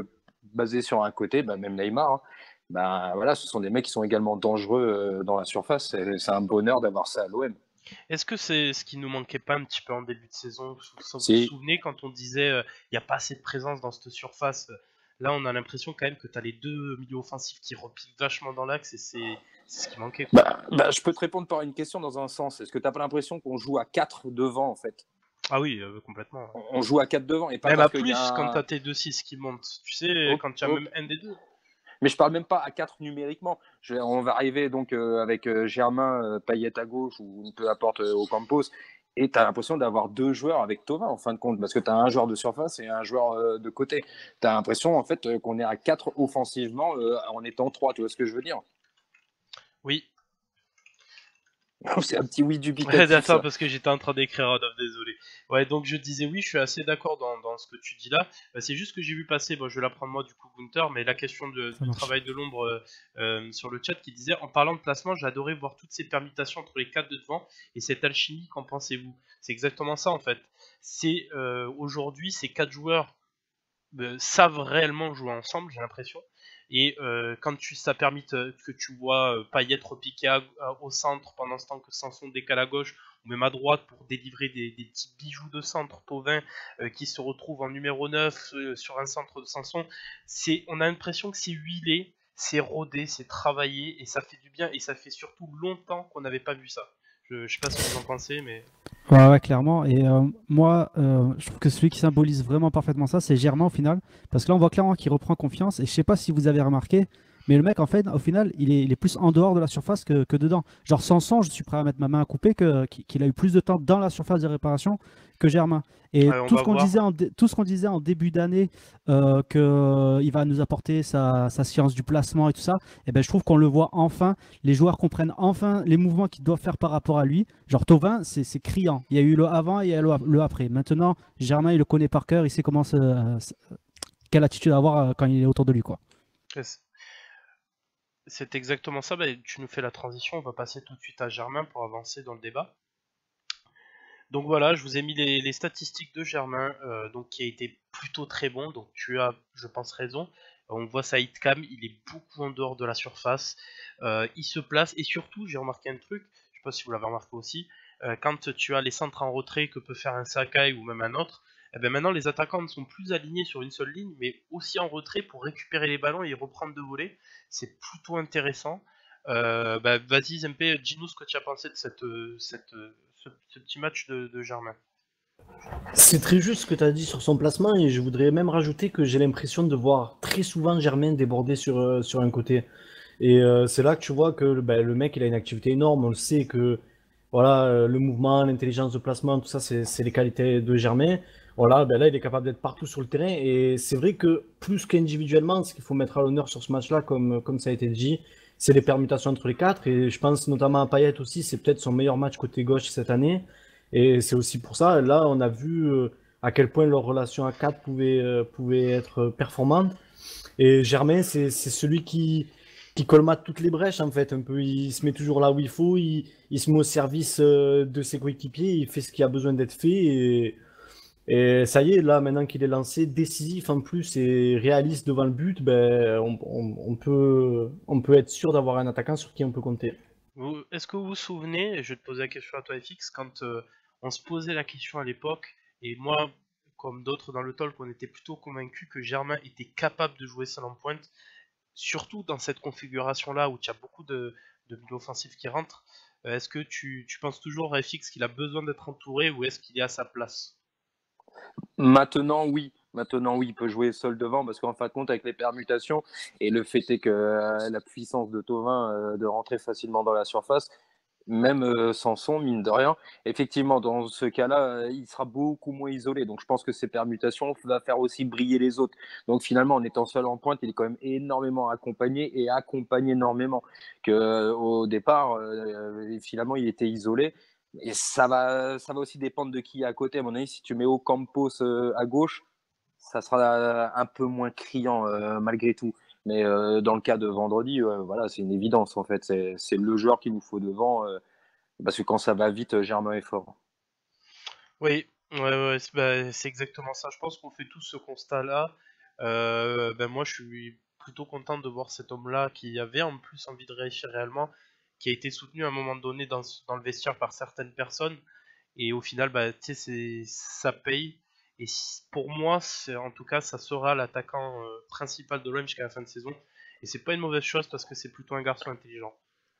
basé sur un côté, bah, même Neymar. Hein, bah, voilà, ce sont des mecs qui sont également dangereux dans la surface. C'est un bonheur d'avoir ça à l'OM. Est-ce que c'est ce qui nous manquait pas un petit peu en début de saison? Vous vous Si. souvenez quand on disait il n'y a pas assez de présence dans cette surface? Là, on a l'impression quand même que tu as les deux milieux offensifs qui repiquent vachement dans l'axe et c'est ce qui manquait, quoi. Je peux te répondre par une question dans un sens. Est-ce que tu n'as pas l'impression qu'on joue à 4 devant, en fait? Ah oui, complètement. On joue à 4 devant et pas Même à parce qu'il plus y a quand un... t'as tes 2-6 qui montent. Tu sais, quand tu as même un des deux. Mais je parle même pas à 4 numériquement. On va arriver donc avec Germain, Payet à gauche ou peu importe Ocampos. Et tu as l'impression d'avoir deux joueurs avec Thauvin en fin de compte, parce que tu as un joueur de surface et un joueur de côté. Tu as l'impression en fait qu'on est à 4 offensivement en étant 3, tu vois ce que je veux dire? Oui. C'est un petit oui Ouais, dubitatif. d'accord, Ça. parce que j'étais en train d'écrire Out of, désolé. Ouais, donc je disais oui, je suis assez d'accord dans ce que tu dis là. C'est juste que j'ai vu passer, bon, je vais la prendre moi du coup, Gunther, mais la question du marche. travail de l'ombre sur le chat qui disait en parlant de placement, j'ai adoré voir toutes ces permutations entre les 4 de devant et cette alchimie, qu'en pensez-vous? C'est exactement ça en fait. C'est aujourd'hui, ces 4 joueurs savent réellement jouer ensemble, j'ai l'impression. Et quand ça permet que tu vois Payet repiquer au centre pendant ce temps que Sanson décale à gauche, ou même à droite pour délivrer des petits bijoux de centre, Thauvin qui se retrouve en numéro 9 sur un centre de Sanson, on a l'impression que c'est huilé, c'est rodé, c'est travaillé, et ça fait du bien, et ça fait surtout longtemps qu'on n'avait pas vu ça. Je sais pas ce que vous en pensez, mais... Ouais, clairement. Et moi, je trouve que celui qui symbolise vraiment parfaitement ça, c'est Germain au final. Parce que là, on voit clairement qu'il reprend confiance. Et je sais pas si vous avez remarqué, mais le mec, en fait, au final, il est plus en dehors de la surface que dedans. Genre, Sanson, je suis prêt à mettre ma main à couper qu'il a eu plus de temps dans la surface de réparation que Germain. Et on tout va ce qu'on voir. disait en début d'année, qu'il va nous apporter sa science du placement et tout ça, et ben, je trouve qu'on le voit enfin. Les joueurs comprennent enfin les mouvements qu'ils doivent faire par rapport à lui. Genre Thauvin, c'est criant. Il y a eu le avant et il y a le après. Maintenant, Germain, il le connaît par cœur. Il sait quelle attitude avoir quand il est autour de lui, quoi. C'est exactement ça. Bah, tu nous fais la transition. On va passer tout de suite à Germain pour avancer dans le débat. Donc voilà, je vous ai mis les statistiques de Germain, donc qui a été plutôt très bon. Donc tu as, je pense, raison. On voit sa hitcam, il est beaucoup en dehors de la surface. Il se place et surtout, j'ai remarqué un truc. Je sais pas si vous l'avez remarqué aussi. Quand tu as les centres en retrait que peut faire un Sakai ou même un autre, eh ben maintenant les attaquants ne sont plus alignés sur une seule ligne, mais aussi en retrait pour récupérer les ballons et reprendre de volée. C'est plutôt intéressant. Vas-y Zempé, dis-nous ce que tu as pensé de ce petit match de Germain. C'est très juste ce que tu as dit sur son placement et je voudrais même rajouter que j'ai l'impression de voir très souvent Germain déborder sur un côté. Et c'est là que tu vois que le mec il a une activité énorme. On le sait que voilà, le mouvement, l'intelligence de placement, tout ça, c'est les qualités de Germain. Voilà, là il est capable d'être partout sur le terrain. Et c'est vrai que plus qu'individuellement, ce qu'il faut mettre à l'honneur sur ce match-là, comme ça a été dit, c'est les permutations entre les quatre. Et je pense notamment à Payet aussi, c'est peut-être son meilleur match côté gauche cette année. Et c'est aussi pour ça, là, on a vu à quel point leur relation à 4 pouvait être performante. Et Germain, c'est celui qui colmate toutes les brèches, en fait, un peu. Il se met toujours là où il faut, il se met au service de ses coéquipiers, il fait ce qui a besoin d'être fait. Et ça y est, là, maintenant qu'il est lancé, décisif en plus et réaliste devant le but, on peut être sûr d'avoir un attaquant sur qui on peut compter. Est-ce que vous vous souvenez, et je vais te poser la question à toi FX, quand on se posait la question à l'époque, et moi, comme d'autres dans le talk, on était plutôt convaincus que Germain était capable de jouer seul en pointe, surtout dans cette configuration-là où tu as beaucoup de milieux offensifs qui rentrent. Est-ce que tu penses toujours à FX qu'il a besoin d'être entouré ou est-ce qu'il est à sa place? Maintenant, oui. Maintenant, oui, il peut jouer seul devant parce qu'en fin de compte, avec les permutations et le fait est que la puissance de Thauvin de rentrer facilement dans la surface, même Sanson, mine de rien, effectivement, dans ce cas-là, il sera beaucoup moins isolé. Donc, je pense que ces permutations vont faire aussi briller les autres. Donc, finalement, en étant seul en pointe, il est quand même énormément accompagné et accompagne énormément. Au départ, finalement, il était isolé. Et ça va aussi dépendre de qui est à côté. À mon avis, si tu mets Ocampos à gauche, ça sera un peu moins criant malgré tout. Mais dans le cas de vendredi, voilà, c'est une évidence en fait. C'est le joueur qu'il nous faut devant parce que quand ça va vite, Germain est fort. Oui, ouais, c'est exactement ça. Je pense qu'on fait tous ce constat-là. Moi, je suis plutôt content de voir cet homme-là qui avait en plus envie de réussir réellement, qui a été soutenu à un moment donné dans le vestiaire par certaines personnes. Et au final, tu sais, ça paye. Et pour moi, en tout cas, ça sera l'attaquant principal de l'OM jusqu'à la fin de saison. Et c'est pas une mauvaise chose parce que c'est plutôt un garçon intelligent.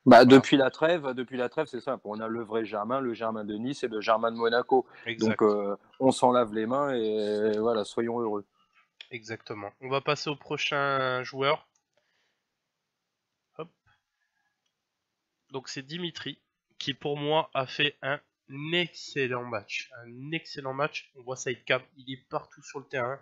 Bah, Voilà. depuis la trêve, c'est simple. On a le vrai Germain, le Germain de Nice et le Germain de Monaco. Exact. Donc, on s'en lave les mains et voilà, soyons heureux. Exactement. On va passer au prochain joueur. Hop. Donc c'est Dimitri qui pour moi a fait un excellent match. Un excellent match. On voit Sidecar, il est partout sur le terrain.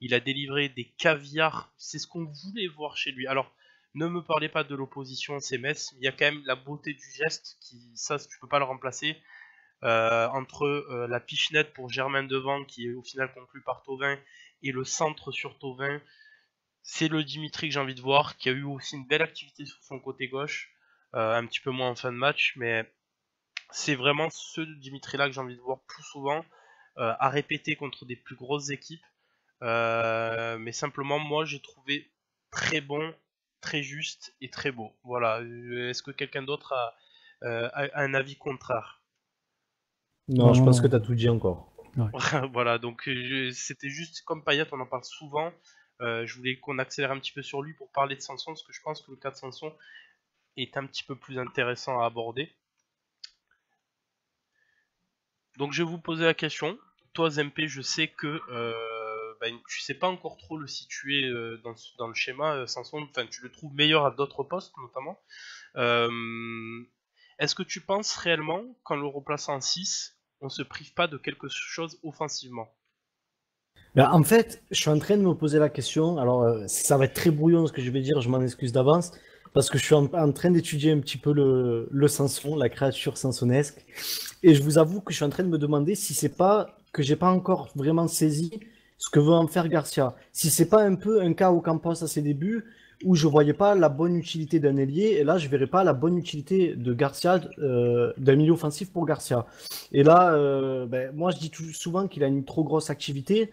Il a délivré des caviars. C'est ce qu'on voulait voir chez lui. Alors, ne me parlez pas de l'opposition, c'est Metz. Il y a quand même la beauté du geste. Ça, tu peux pas le remplacer. Entre la pichenette pour Germain Devant, qui est au final conclu par Thauvin, et le centre sur Thauvin. C'est le Dimitri que j'ai envie de voir, qui a eu aussi une belle activité sur son côté gauche. Un petit peu moins en fin de match, mais c'est vraiment ce Dimitri-là que j'ai envie de voir plus souvent, à répéter contre des plus grosses équipes. Mais simplement, moi, j'ai trouvé très bon, très juste et très beau. Voilà. Est-ce que quelqu'un d'autre a un avis contraire? Non, je pense que tu as tout dit encore. Voilà, donc c'était juste comme Payet, on en parle souvent. Je voulais qu'on accélère un petit peu sur lui pour parler de Sanson, parce que je pense que le cas de Sanson est un petit peu plus intéressant à aborder. Donc je vais vous poser la question. Toi, Zempe, je sais que tu sais pas encore trop le situer dans le schéma, Sanson. Enfin, tu le trouves meilleur à d'autres postes, notamment. Est-ce que tu penses réellement qu'en le replaçant en 6, on se prive pas de quelque chose offensivement? Ben, en fait, je suis en train de me poser la question. Alors, ça va être très brouillon ce que je vais dire, je m'en excuse d'avance, parce que je suis en train d'étudier un petit peu le Sanson, la créature sansonesque. Et je vous avoue que je suis en train de me demander si c'est pas que j'ai pas encore vraiment saisi ce que veut en faire Garcia. Si c'est pas un peu un cas au Campos à ses débuts, où je voyais pas la bonne utilité d'un ailier, et là je verrais pas la bonne utilité de Garcia, d'un milieu offensif pour Garcia. Et là, moi je dis souvent qu'il a une trop grosse activité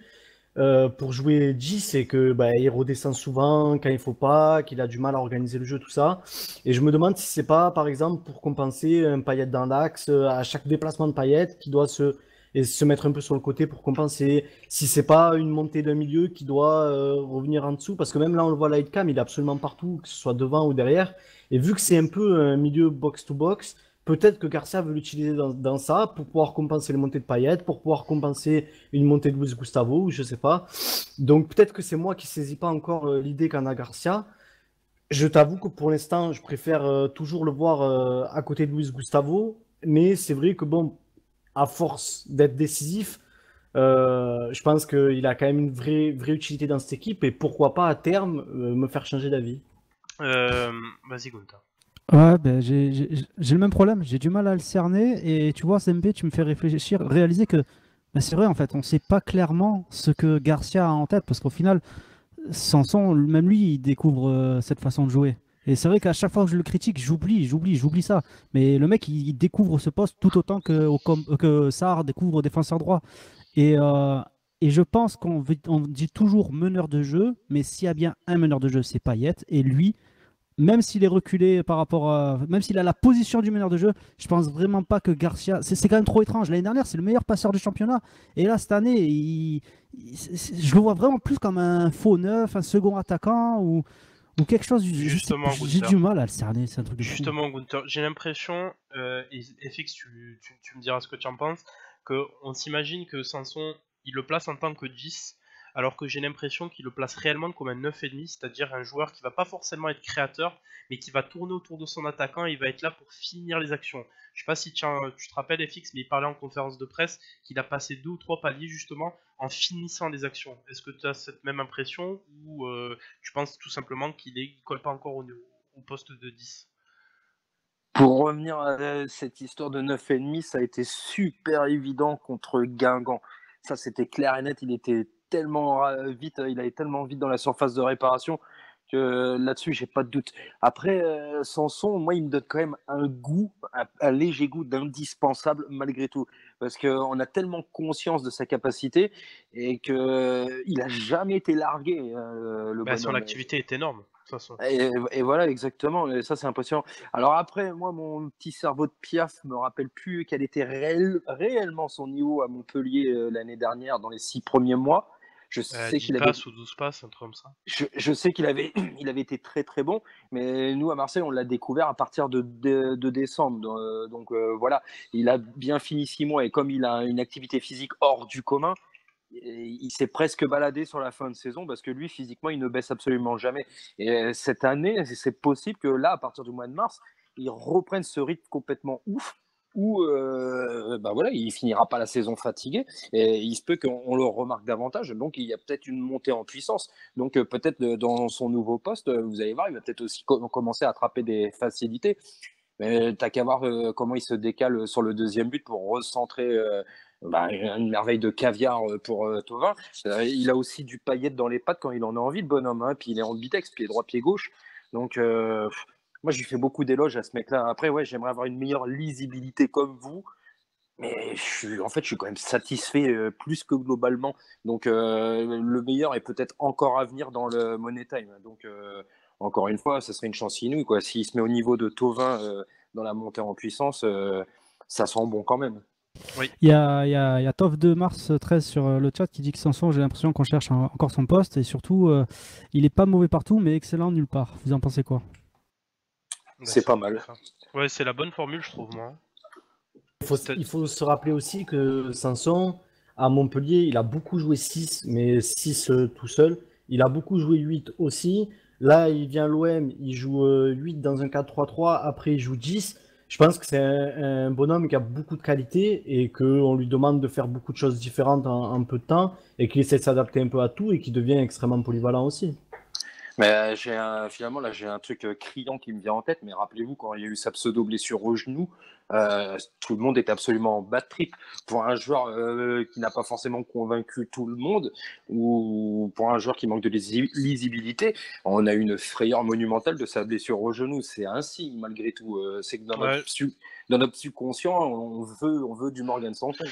pour jouer 10 et que il redescend souvent quand il faut pas, qu'il a du mal à organiser le jeu, tout ça. Et je me demande si c'est pas, par exemple, pour compenser un Payet dans l'axe, à chaque déplacement de Payet, qui doit se mettre un peu sur le côté pour compenser. Si c'est pas une montée d'un milieu qui doit revenir en dessous, parce que même là on le voit Lightcam, il est absolument partout, que ce soit devant ou derrière. Et vu que c'est un peu un milieu box-to-box, peut-être que Garcia veut l'utiliser dans ça pour pouvoir compenser les montées de Payet, pour pouvoir compenser une montée de Luis Gustavo, ou je sais pas. Donc peut-être que c'est moi qui saisis pas encore l'idée qu'en a Garcia. Je t'avoue que pour l'instant, je préfère toujours le voir à côté de Luis Gustavo, mais c'est vrai que bon, à force d'être décisif, je pense qu'il a quand même une vraie utilité dans cette équipe, et pourquoi pas à terme me faire changer d'avis. Vas-y, Gunther. Ouais, j'ai le même problème, j'ai du mal à le cerner et tu vois, Zembe, tu me fais réfléchir, réaliser que c'est vrai en fait, on ne sait pas clairement ce que Garcia a en tête parce qu'au final, Sanson, même lui, il découvre cette façon de jouer. Et c'est vrai qu'à chaque fois que je le critique, j'oublie ça. Mais le mec, il découvre ce poste tout autant que Sarr découvre défenseur droit. Et, euh, et je pense on dit toujours meneur de jeu, mais s'il y a bien un meneur de jeu, c'est Payet. Et lui, même s'il est reculé par rapport à. Même s'il a la position du meneur de jeu, je pense vraiment pas que Garcia. C'est quand même trop étrange. L'année dernière, c'est le meilleur passeur du championnat. Et là, cette année, je le vois vraiment plus comme un faux neuf, un second attaquant ou quelque chose. Justement, j'ai du mal à le cerner. C'est un truc de fou. Justement, Gunther, j'ai l'impression, et FX, tu me diras ce que tu en penses, qu'on s'imagine que Sanson, il le place en tant que 10, alors que j'ai l'impression qu'il le place réellement comme un 9,5, c'est-à-dire un joueur qui va pas forcément être créateur, mais qui va tourner autour de son attaquant et il va être là pour finir les actions. Je sais pas si tu te rappelles FX, mais il parlait en conférence de presse qu'il a passé 2 ou 3 paliers justement en finissant les actions. Est-ce que tu as cette même impression ou tu penses tout simplement qu'il colle pas encore au poste de 10? Pour revenir à cette histoire de 9,5, ça a été super évident contre Guingamp. Ça, c'était clair et net. Il était tellement vite, il allait tellement vite dans la surface de réparation que là-dessus, j'ai pas de doute. Après, Sanson, moi, il me donne quand même un goût, un léger goût d'indispensable malgré tout. Parce qu'on a tellement conscience de sa capacité et qu'il n'a jamais été largué, le bonhomme. Son activité est énorme. façon. Et voilà, exactement. Et ça, c'est impressionnant. Alors après, moi, mon petit cerveau de Piaf me rappelle plus quel était réellement son niveau à Montpellier l'année dernière, dans les 6 premiers mois. Je sais 10 qu'il avait, passes ou 12 passes, un truc comme ça. je sais qu'il avait, il avait été très très bon, mais nous à Marseille, on l'a découvert à partir de décembre. Donc voilà, il a bien fini 6 mois et comme il a une activité physique hors du commun, il s'est presque baladé sur la fin de saison parce que lui, physiquement, il ne baisse absolument jamais. Et cette année, c'est possible que là, à partir du mois de mars, il reprenne ce rythme complètement ouf où bah voilà, il finira pas la saison fatigué et il se peut qu'on le remarque davantage. Donc, il y a peut-être une montée en puissance. Donc, peut-être dans son nouveau poste, vous allez voir, il va peut-être aussi commencer à attraper des facilités. Mais t'as qu'à voir comment il se décale sur le deuxième but pour recentrer une merveille de caviar pour Thauvin. Il a aussi du paillette dans les pattes quand il en a envie, le bonhomme. Hein. Puis il est ambidextre, pied droit, pied gauche. Donc, moi, j'ai fait beaucoup d'éloges à ce mec-là. Après, ouais, j'aimerais avoir une meilleure lisibilité comme vous. Mais je suis quand même satisfait plus que globalement. Donc, le meilleur est peut-être encore à venir dans le Money Time. Donc, encore une fois, ce serait une chance inouïe, quoi. S'il se met au niveau de Thauvin dans la montée en puissance, ça sent bon quand même. Il y a Tov de Mars 13 sur le chat qui dit que Sanson, j'ai l'impression qu'on cherche encore son poste et surtout, il est pas mauvais partout mais excellent nulle part. Vous en pensez quoi? C'est pas mal. Ouais, c'est la bonne formule, je trouve, moi. Il faut se rappeler aussi que Sanson, à Montpellier, il a beaucoup joué 6, mais 6 tout seul. Il a beaucoup joué 8 aussi. Là, il vient à l'OM, il joue 8 dans un 4-3-3, après il joue 10. Je pense que c'est un bonhomme qui a beaucoup de qualité et qu'on lui demande de faire beaucoup de choses différentes en peu de temps et qu'il essaie de s'adapter un peu à tout et qui devient extrêmement polyvalent aussi. Mais finalement, là, j'ai un truc criant qui me vient en tête. Mais rappelez-vous, quand il y a eu sa pseudo-blessure au genou, tout le monde était absolument en bad trip. Pour un joueur qui n'a pas forcément convaincu tout le monde, ou pour un joueur qui manque de lisibilité, on a eu une frayeur monumentale de sa blessure au genou. C'est ainsi, malgré tout. C'est que dans notre subconscient, on veut du Morgan Sanson.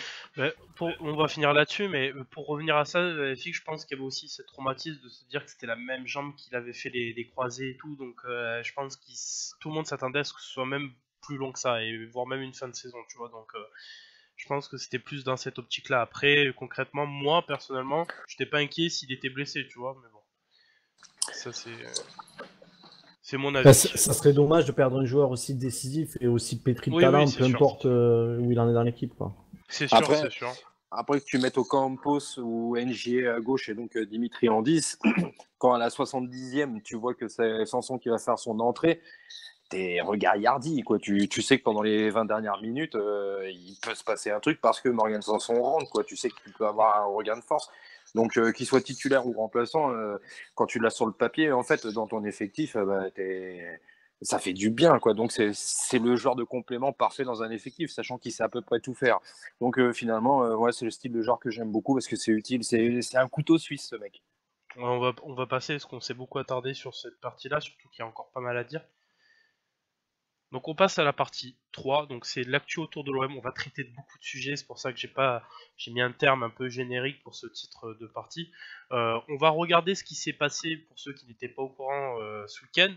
On va finir là-dessus, mais pour revenir à ça, je pense qu'il y avait aussi ce traumatisme de se dire que c'était la même jambe qu'il avait fait les croisés et tout, donc je pense que tout le monde s'attendait à ce que ce soit même plus long que ça, et voire même une fin de saison, tu vois, donc je pense que c'était plus dans cette optique-là. Après, concrètement, moi, personnellement, je n'étais pas inquiet s'il était blessé, tu vois, mais bon, ça c'est mon avis. Ça serait dommage de perdre un joueur aussi décisif et aussi pétri de Oui, talent, oui, peu importe où il en est dans l'équipe, quoi. C'est sûr, Après, c'est sûr. Après que tu mettes Ocampos ou NJ à gauche et donc Dimitri en 10, quand à la 70e, tu vois que c'est Sanson qui va faire son entrée, t'es regardillardi, quoi. Tu sais que pendant les 20 dernières minutes, il peut se passer un truc parce que Morgan Sanson rentre, quoi. Tu sais qu'il peut avoir un regain de force. Donc, qu'il soit titulaire ou remplaçant, quand tu l'as sur le papier, en fait, dans ton effectif, ça fait du bien, quoi. Donc, c'est le genre de complément parfait dans un effectif, sachant qu'il sait à peu près tout faire. Donc, finalement, ouais, c'est le style de genre que j'aime beaucoup parce que c'est utile. C'est un couteau suisse, ce mec. On va passer, parce qu'on s'est beaucoup attardé sur cette partie-là, surtout qu'il y a encore pas mal à dire. Donc on passe à la partie 3, donc c'est l'actu autour de l'OM, on va traiter de beaucoup de sujets, c'est pour ça que j'ai mis un terme un peu générique pour ce titre de partie. On va regarder ce qui s'est passé pour ceux qui n'étaient pas au courant ce week-end,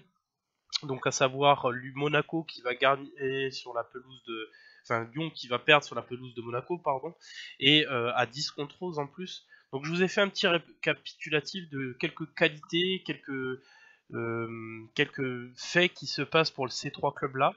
donc à savoir Monaco qui va gagner sur la pelouse de... Enfin Lyon qui va perdre sur la pelouse de Monaco, pardon, et à 10 contre 11 en plus. Donc je vous ai fait un petit récapitulatif de quelques qualités, quelques faits qui se passent pour ces trois clubs là,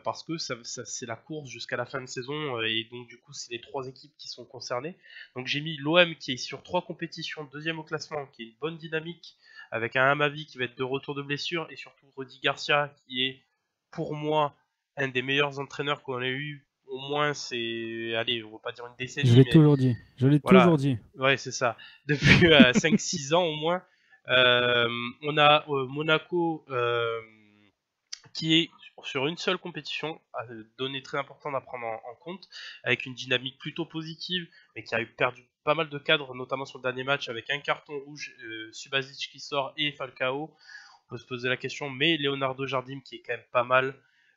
parce que c'est la course jusqu'à la fin de saison, et donc du coup c'est les trois équipes qui sont concernées. Donc j'ai mis l'OM qui est sur trois compétitions, deuxième au classement, qui est une bonne dynamique, avec un Amavi qui va être de retour de blessure, et surtout Rudy Garcia qui est pour moi un des meilleurs entraîneurs qu'on ait eu, au moins c'est, allez, on va pas dire une décennie, je l'ai toujours dit, toujours dit. Ouais, c'est ça, depuis 5-6 ans au moins. On a Monaco qui est sur une seule compétition, à donner très important à prendre en compte, avec une dynamique plutôt positive, mais qui a perdu pas mal de cadres, notamment sur le dernier match, avec un carton rouge, Subasic qui sort et Falcao. On peut se poser la question, mais Leonardo Jardim qui est quand même pas mal,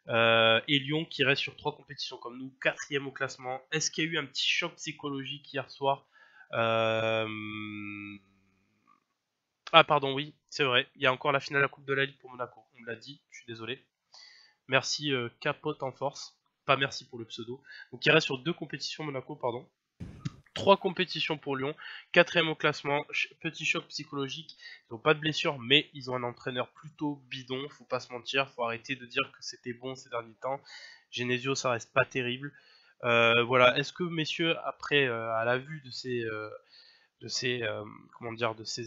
et Lyon qui reste sur trois compétitions comme nous, quatrième au classement. Est-ce qu'il y a eu un petit choc psychologique hier soir? Ah pardon, oui. C'est vrai, il y a encore la finale de la Coupe de la Ligue pour Monaco. On me l'a dit, je suis désolé. Merci Capote en force. Pas merci pour le pseudo. Donc il reste sur 2 compétitions Monaco, pardon. 3 compétitions pour Lyon, 4ème au classement, petit choc psychologique, ils n'ont pas de blessure mais ils ont un entraîneur plutôt bidon, faut pas se mentir, faut arrêter de dire que c'était bon ces derniers temps. Genesio ça reste pas terrible. Voilà, est-ce que messieurs, après à la vue de ces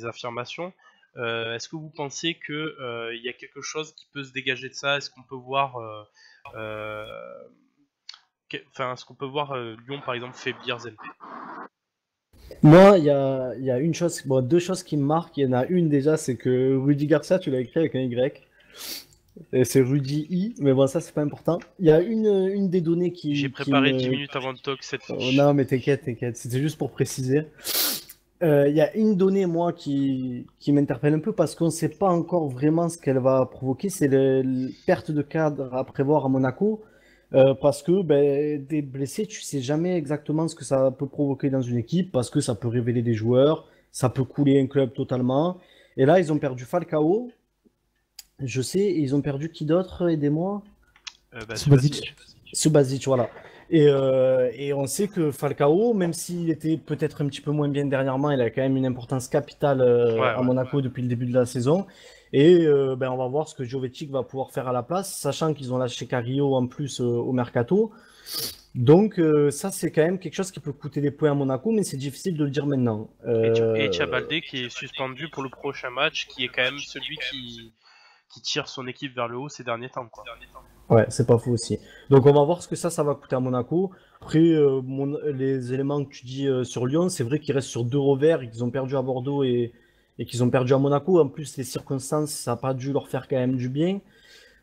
affirmations, est-ce que vous pensez que il y a quelque chose qui peut se dégager de ça? Est-ce qu'on peut voir Lyon par exemple faiblir ZNP? Moi, il y a une chose, bon, 2 choses qui me marquent. Il y en a une déjà, c'est que Rudy Garcia, tu l'as écrit avec un Y. Et c'est Rudy I, mais bon, ça, c'est pas important. Il y a une des données J'ai qui préparé me... 10 minutes avant le talk cette Oh, fiche. non, mais t'inquiète, c'était juste pour préciser. Il y a une donnée, moi, qui m'interpelle un peu parce qu'on ne sait pas encore vraiment ce qu'elle va provoquer. C'est la perte de cadre à prévoir à Monaco. Parce que ben, des blessés, tu sais jamais exactement ce que ça peut provoquer dans une équipe, parce que ça peut révéler des joueurs, ça peut couler un club totalement. Et là, ils ont perdu Falcao, je sais, et ils ont perdu qui d'autre, aidez-moi? Subasic. Subasic, voilà. Et on sait que Falcao, même s'il était peut-être un petit peu moins bien dernièrement, il a quand même une importance capitale à Monaco depuis le début de la saison. Et ben, on va voir ce que Jovetic va pouvoir faire à la place, sachant qu'ils ont lâché Carrillo en plus au Mercato. Donc ça, c'est quand même quelque chose qui peut coûter des points à Monaco, mais c'est difficile de le dire maintenant. Et Chabalde qui est suspendu pour le prochain match, qui est quand même celui qui tire son équipe vers le haut ces derniers temps, quoi. Ouais, c'est pas faux aussi. Donc on va voir ce que ça va coûter à Monaco. Après, les éléments que tu dis sur Lyon, c'est vrai qu'ils restent sur 2 revers, et qu'ils ont perdu à Bordeaux et qu'ils ont perdu à Monaco. En plus, les circonstances, ça n'a pas dû leur faire quand même du bien.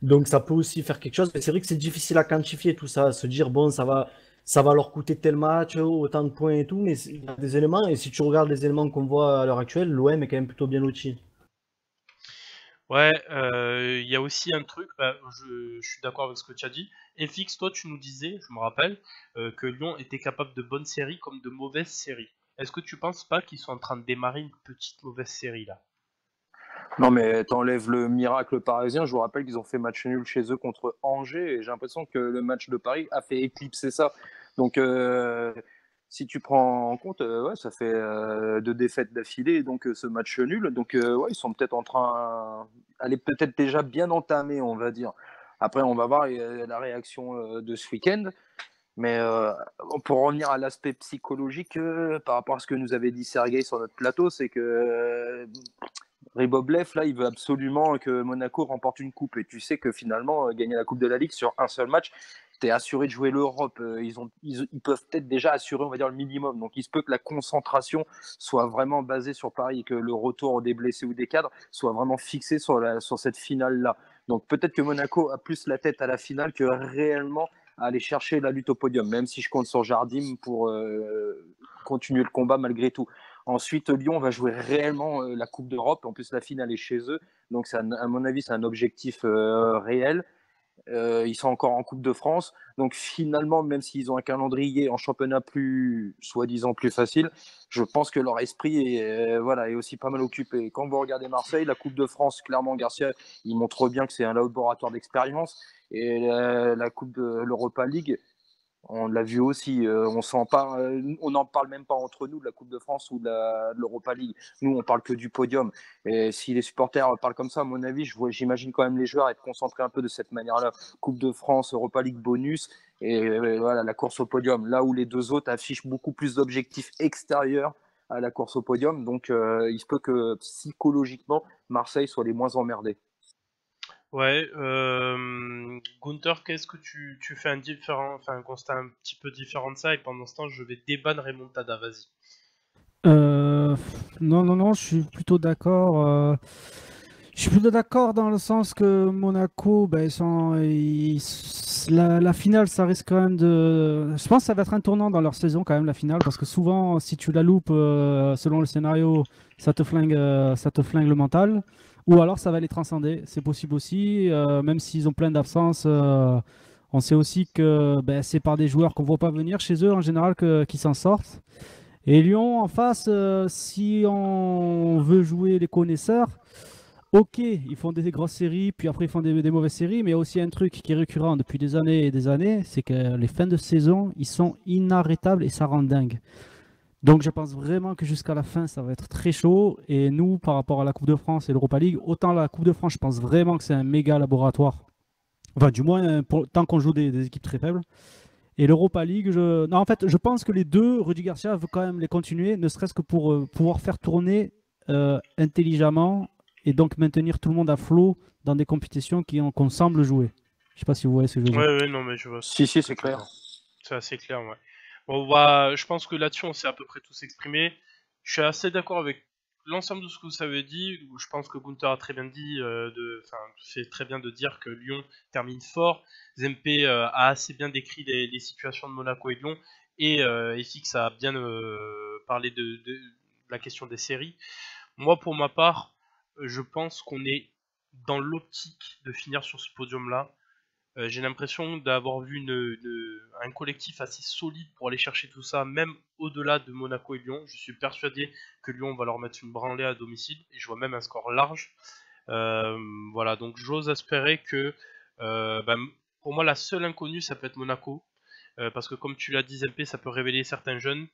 Donc ça peut aussi faire quelque chose. Mais c'est vrai que c'est difficile à quantifier tout ça, se dire, bon, ça va leur coûter tel match, autant de points et tout. Mais il y a des éléments, et si tu regardes les éléments qu'on voit à l'heure actuelle, l'OM est quand même plutôt bien loti. Ouais, il y a aussi un truc, je suis d'accord avec ce que tu as dit. FX, toi tu nous disais, je me rappelle, que Lyon était capable de bonnes séries comme de mauvaises séries. Est-ce que tu penses pas qu'ils sont en train de démarrer une petite mauvaise série là? Non, mais t'enlèves le miracle parisien. Je vous rappelle qu'ils ont fait match nul chez eux contre Angers et j'ai l'impression que le match de Paris a fait éclipser ça. Donc, si tu prends en compte, ouais, ça fait 2 défaites d'affilée, donc ce match nul. Donc, ouais, ils sont peut-être en train. Elle est peut-être déjà bien entamée, on va dire. Après, on va voir la réaction de ce week-end. Mais pour revenir à l'aspect psychologique, par rapport à ce que nous avait dit Sergueï sur notre plateau, c'est que Riboblev, là, il veut absolument que Monaco remporte une coupe. Et tu sais que finalement, gagner la Coupe de la Ligue sur un seul match, tu es assuré de jouer l'Europe. Ils peuvent peut-être déjà assurer, on va dire, le minimum. Donc, il se peut que la concentration soit vraiment basée sur Paris et que le retour des blessés ou des cadres soit vraiment fixé sur cette finale-là. Donc, peut-être que Monaco a plus la tête à la finale que réellement à aller chercher la lutte au podium, même si je compte sur Jardim pour continuer le combat malgré tout. Ensuite, Lyon va jouer réellement la Coupe d'Europe. En plus, la finale est chez eux. Donc, à mon avis, c'est un objectif réel. Ils sont encore en Coupe de France. Donc, finalement, même s'ils ont un calendrier en championnat soi-disant plus facile, je pense que leur esprit est aussi pas mal occupé. Quand vous regardez Marseille, la Coupe de France, clairement, Garcia, il montre bien que c'est un laboratoire d'expérience. Et la Coupe de l'Europa League, on l'a vu aussi, on n'en parle même pas entre nous de la Coupe de France ou de l'Europa League. Nous, on parle que du podium. Et si les supporters parlent comme ça, à mon avis, j'imagine quand même les joueurs être concentrés un peu de cette manière-là. Coupe de France, Europa League bonus, et voilà, la course au podium. Là où les 2 autres affichent beaucoup plus d'objectifs extérieurs à la course au podium. Donc, il se peut que psychologiquement, Marseille soit les moins emmerdés. Ouais, Gunther, qu'est-ce que tu fais un constat un petit peu différent de ça, et pendant ce temps, je vais déban Remontada, vas-y. Non, je suis plutôt d'accord. Je suis plutôt d'accord dans le sens que Monaco, ben, la finale, ça risque quand même de. Je pense que ça va être un tournant dans leur saison quand même, la finale, parce que souvent, si tu la loupes selon le scénario, ça te flingue le mental. Ou alors ça va les transcender, c'est possible aussi, même s'ils ont plein d'absences. On sait aussi que ben, c'est par des joueurs qu'on ne voit pas venir chez eux en général qui s'en sortent. Et Lyon en face, si on veut jouer les connaisseurs, ok, ils font des grosses séries, puis après ils font des mauvaises séries, mais il y a aussi un truc qui est récurrent depuis des années et des années, c'est que les fins de saison, ils sont inarrêtables et ça rend dingue. Donc je pense vraiment que jusqu'à la fin, ça va être très chaud. Et nous, par rapport à la Coupe de France et l'Europa League, autant la Coupe de France, je pense vraiment que c'est un méga laboratoire. Enfin, du moins, tant qu'on joue des équipes très faibles. Et l'Europa League, non, en fait, je pense que les deux, Rudy Garcia veut quand même les continuer, ne serait-ce que pour pouvoir faire tourner intelligemment et donc maintenir tout le monde à flot dans des compétitions qu'on semble jouer. Je sais pas si vous voyez ce que je veux dire. Ouais, non, mais je vois. Si, c'est clair. C'est assez clair, ouais. Bon, je pense que là-dessus, on s'est à peu près tous exprimés. Je suis assez d'accord avec l'ensemble de ce que vous avez dit. Je pense que Gunther a très bien dit, c'est très bien de dire que Lyon termine fort. Zempe a assez bien décrit les situations de Monaco et de Lyon. Et FX a bien parlé de la question des séries. Moi, pour ma part, je pense qu'on est dans l'optique de finir sur ce podium-là. J'ai l'impression d'avoir vu un collectif assez solide pour aller chercher tout ça, même au-delà de Monaco et Lyon. Je suis persuadé que Lyon va leur mettre une branlée à domicile, et je vois même un score large. Voilà, donc j'ose espérer que, pour moi, la seule inconnue, ça peut être Monaco, parce que comme tu l'as dit, Zempe, ça peut révéler certains jeunes,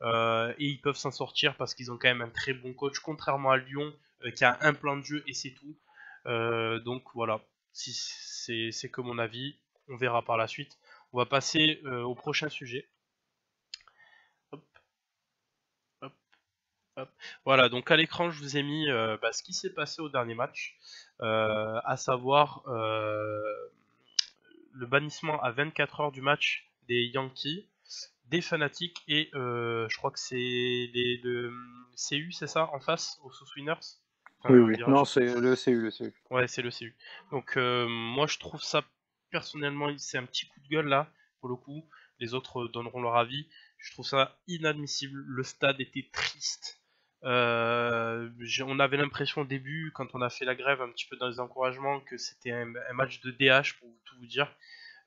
et ils peuvent s'en sortir parce qu'ils ont quand même un très bon coach, contrairement à Lyon, qui a un plan de jeu et c'est tout. Donc voilà. Si c'est que mon avis, on verra par la suite. On va passer au prochain sujet. Hop, hop, hop. Voilà, donc à l'écran, je vous ai mis ce qui s'est passé au dernier match, à savoir le bannissement à 24 heures du match des Yankees, des Fanatiques et je crois que c'est le CU, c'est ça, en face, aux Sauce Winners. Oui. Non, c'est le CU. Ouais, c'est le CU. Donc moi je trouve ça personnellement, c'est un petit coup de gueule là, pour le coup. Les autres donneront leur avis. Je trouve ça inadmissible. Le stade était triste. On avait l'impression au début, quand on a fait la grève un petit peu dans les encouragements, que c'était un match de DH, pour tout vous dire.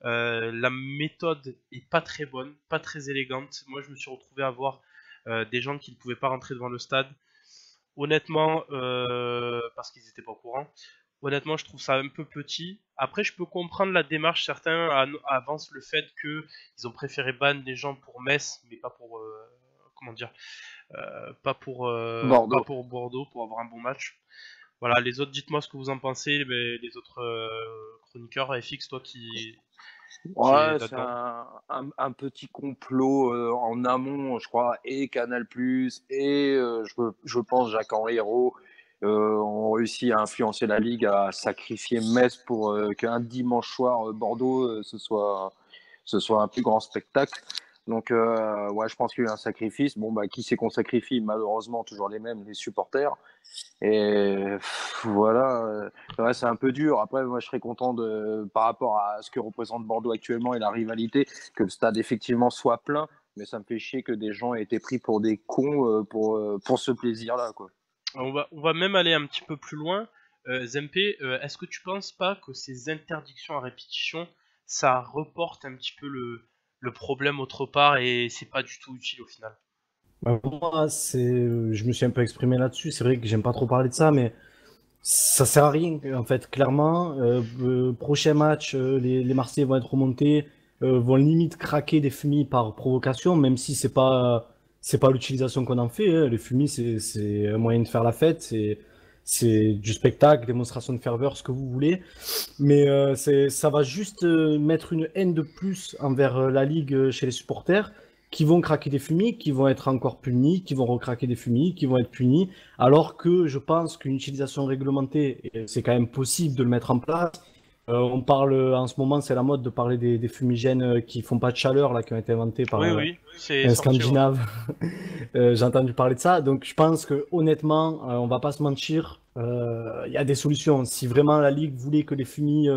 La méthode est pas très bonne, pas très élégante. Moi je me suis retrouvé à voir des gens qui ne pouvaient pas rentrer devant le stade. Honnêtement, parce qu'ils n'étaient pas au courant, honnêtement, je trouve ça un peu petit. Après, je peux comprendre la démarche. Certains avancent le fait qu'ils ont préféré ban les gens pour Metz, mais pas pour, comment dire, pas pour Bordeaux, pour avoir un bon match. Voilà, les autres, dites-moi ce que vous en pensez, les autres chroniqueurs. FX, toi qui Ouais, c'est un petit complot en amont, je crois, et Canal+, et je pense Jacques-Henri Hérault ont réussi à influencer la Ligue à sacrifier Metz pour qu'un dimanche soir, Bordeaux, ce soit un plus grand spectacle. Donc, ouais, je pense qu'il y a eu un sacrifice. Bon, qui c'est qu'on sacrifie? Malheureusement, toujours les mêmes, les supporters. Et voilà, ouais, c'est un peu dur. Après, moi, je serais content par rapport à ce que représente Bordeaux actuellement et la rivalité, que le stade effectivement soit plein. Mais ça me fait chier que des gens aient été pris pour des cons pour ce plaisir-là, quoi. On va même aller un petit peu plus loin. Zempe, est-ce que tu penses pas que ces interdictions à répétition, ça reporte un petit peu le problème autre part et c'est pas du tout utile au final? Pour moi, je me suis un peu exprimé là-dessus. C'est vrai que j'aime pas trop parler de ça, mais ça sert à rien. En fait, clairement, prochain match, les Marseillais vont être remontés, vont limite craquer des fumis par provocation, même si c'est pas l'utilisation qu'on en fait. Les fumis, c'est un moyen de faire la fête, c'est du spectacle, démonstration de ferveur, ce que vous voulez. Mais ça va juste mettre une haine de plus envers la Ligue chez les supporters qui vont craquer des fumis, qui vont être encore punis, qui vont recraquer des fumis, qui vont être punis, alors que je pense qu'une utilisation réglementée, c'est quand même possible de le mettre en place. On parle en ce moment, c'est la mode de parler des fumigènes qui font pas de chaleur, là, qui ont été inventés par Oui, c'est un sorti, Scandinave. J'ai entendu parler de ça. Donc je pense que honnêtement, on va pas se mentir, il y a des solutions. Si vraiment la Ligue voulait que les fumis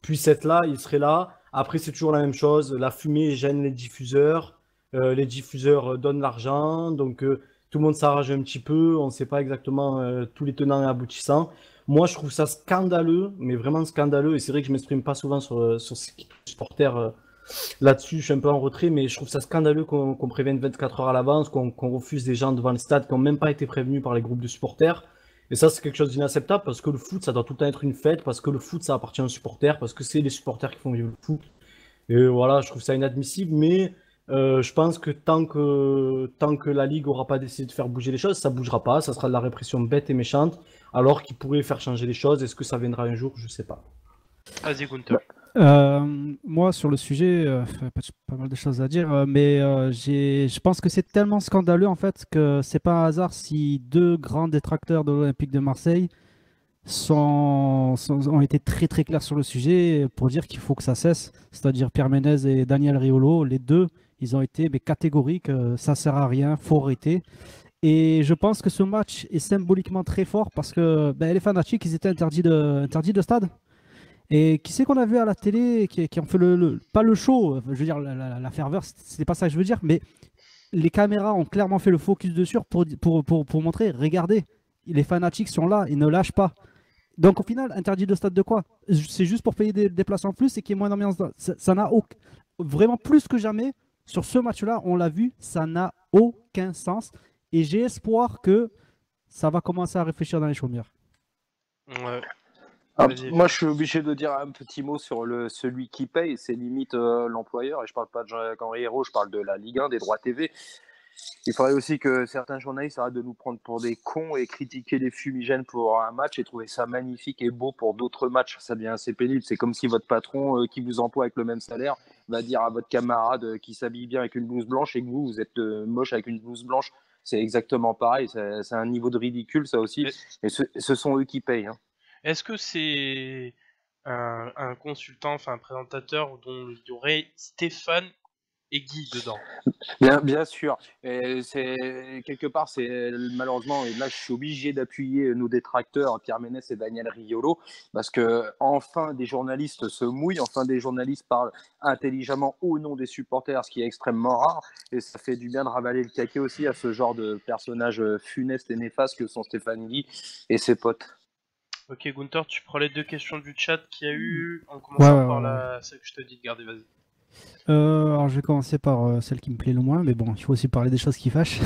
puissent être là, ils seraient là. Après, c'est toujours la même chose. La fumée gêne les diffuseurs. Les diffuseurs donnent l'argent, donc tout le monde s'arrange un petit peu, on ne sait pas exactement tous les tenants et aboutissants. Moi, je trouve ça scandaleux, mais vraiment scandaleux, et c'est vrai que je ne m'exprime pas souvent sur ce qui est supporter là-dessus, je suis un peu en retrait, mais je trouve ça scandaleux qu'on prévienne 24 heures à l'avance, qu'on refuse des gens devant le stade qui n'ont même pas été prévenus par les groupes de supporters. Et ça, c'est quelque chose d'inacceptable parce que le foot, ça doit tout le temps être une fête, parce que le foot, ça appartient aux supporters, parce que c'est les supporters qui font vivre le foot. Et voilà, je trouve ça inadmissible, mais je pense que tant que la Ligue aura pas décidé de faire bouger les choses, ça bougera pas, ça sera de la répression bête et méchante, alors qu'il pourrait faire changer les choses. Est-ce que ça viendra un jour? Je sais pas. Vas-y, Gunther. Moi, sur le sujet, pas mal de choses à dire, mais je pense que c'est tellement scandaleux en fait que c'est pas un hasard si deux grands détracteurs de l'Olympique de Marseille ont été très très clairs sur le sujet pour dire qu'il faut que ça cesse, c'est-à-dire Pierre Ménez et Daniel Riolo, les deux, ils ont été mais catégoriques, ça sert à rien, faut arrêter. Et je pense que ce match est symboliquement très fort parce que ben, les fanatiques, ils étaient interdits de stade. Et qui c'est qu'on a vu à la télé qui ont fait pas le show, je veux dire la ferveur, c'est pas ça que je veux dire, mais les caméras ont clairement fait le focus dessus pour montrer, regardez, les fanatiques sont là, ils ne lâchent pas. Donc au final, interdit de stade de quoi? C'est juste pour payer des places en plus et qu'il y ait moins d'ambiance. Ça n'a vraiment plus que jamais, sur ce match-là, on l'a vu, ça n'a aucun sens. Et j'ai espoir que ça va commencer à réfléchir dans les chaumières. Ouais. Moi, je suis obligé de dire un petit mot sur celui qui paye, c'est limite l'employeur. Et je parle pas de Jean-Henri Hérault, je parle de la Ligue 1, des droits TV. Il faudrait aussi que certains journalistes arrêtent de nous prendre pour des cons et critiquer les fumigènes pour un match et trouver ça magnifique et beau pour d'autres matchs. Ça devient assez pénible. C'est comme si votre patron qui vous emploie avec le même salaire va dire à votre camarade qui s'habille bien avec une blouse blanche et que vous êtes moche avec une blouse blanche. C'est exactement pareil. C'est un niveau de ridicule, ça aussi. Et ce sont eux qui payent. Hein. Est-ce que c'est un consultant, enfin un présentateur dont il y aurait Stéphane et Guy dedans? Bien sûr. Et quelque part, c'est malheureusement, et là je suis obligé d'appuyer nos détracteurs, Pierre Ménès et Daniel Riolo, parce que enfin des journalistes se mouillent, enfin des journalistes parlent intelligemment au nom des supporters, ce qui est extrêmement rare, et ça fait du bien de ravaler le caquet aussi à ce genre de personnages funestes et néfastes que sont Stéphane Guy et ses potes. Ok, Gunther, tu prends les deux questions du chat qu'il y a eu, en commençant par celle que je te dis de garder, vas-y. Alors je vais commencer par celle qui me plaît le moins, mais bon, il faut aussi parler des choses qui fâchent.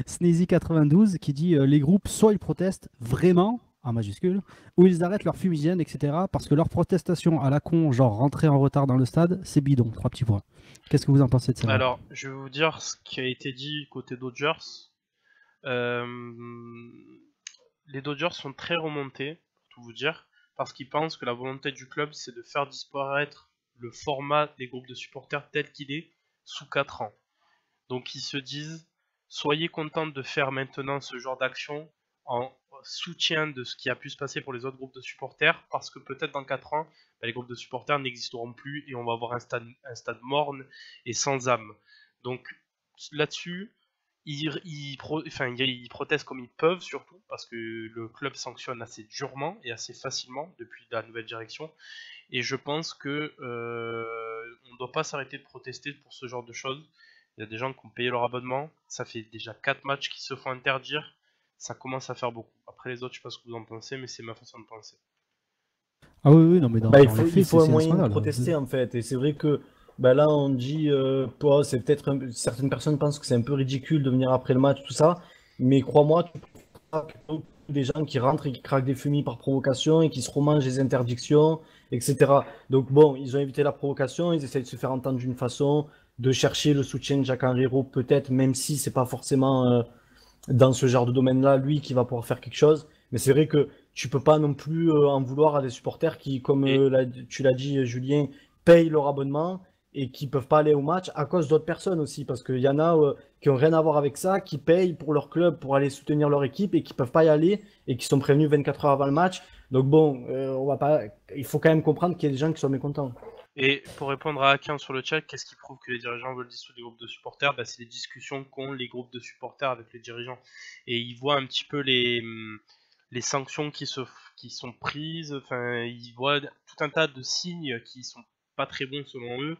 Sneezy92 qui dit les groupes, soit ils protestent vraiment, en majuscule, ou ils arrêtent leur fumigène, etc. Parce que leur protestation à la con, genre rentrer en retard dans le stade, c'est bidon. 3 petits points. Qu'est-ce que vous en pensez de ça? Alors, je vais vous dire ce qui a été dit côté Dodgers. Les Dodgers sont très remontés, pour tout vous dire, parce qu'ils pensent que la volonté du club, c'est de faire disparaître le format des groupes de supporters tel qu'il est sous 4 ans. Donc ils se disent, soyez contents de faire maintenant ce genre d'action en soutien de ce qui a pu se passer pour les autres groupes de supporters, parce que peut-être dans 4 ans, les groupes de supporters n'existeront plus et on va avoir un stade morne et sans âme. Donc là-dessus, ils protestent comme ils peuvent, surtout parce que le club sanctionne assez durement et assez facilement depuis la nouvelle direction. Et je pense que on ne doit pas s'arrêter de protester pour ce genre de choses. Il y a des gens qui ont payé leur abonnement, ça fait déjà 4 matchs qui se font interdire, ça commence à faire beaucoup. Après les autres, je sais pas ce que vous en pensez, mais c'est ma façon de penser. Ah oui, non, mais il faut un moyen de protester en fait. Et c'est vrai que là, on dit, c'est peut-être certaines personnes pensent que c'est un peu ridicule de venir après le match, tout ça. Mais crois-moi, tu trouveras des gens qui rentrent et qui craquent des fumis par provocation et qui se remangent les interdictions, etc. Donc bon, ils ont évité la provocation, ils essayent de se faire entendre d'une façon, de chercher le soutien de Jacques Henriot, peut-être, même si c'est pas forcément dans ce genre de domaine-là, lui, qui va pouvoir faire quelque chose. Mais c'est vrai que tu peux pas non plus en vouloir à des supporters qui, comme tu l'as dit, Julien, payent leur abonnement et qui peuvent pas aller au match à cause d'autres personnes aussi. Parce qu'il y en a qui ont rien à voir avec ça, qui payent pour leur club, pour aller soutenir leur équipe et qui peuvent pas y aller et qui sont prévenus 24 heures avant le match. Donc bon, il faut quand même comprendre qu'il y a des gens qui sont mécontents. Et pour répondre à Akin sur le chat, qu'est-ce qui prouve que les dirigeants veulent dissoudre les groupes de supporters? C'est les discussions qu'ont les groupes de supporters avec les dirigeants. Et ils voient un petit peu les sanctions qui sont prises, enfin ils voient tout un tas de signes qui sont pas très bons selon eux.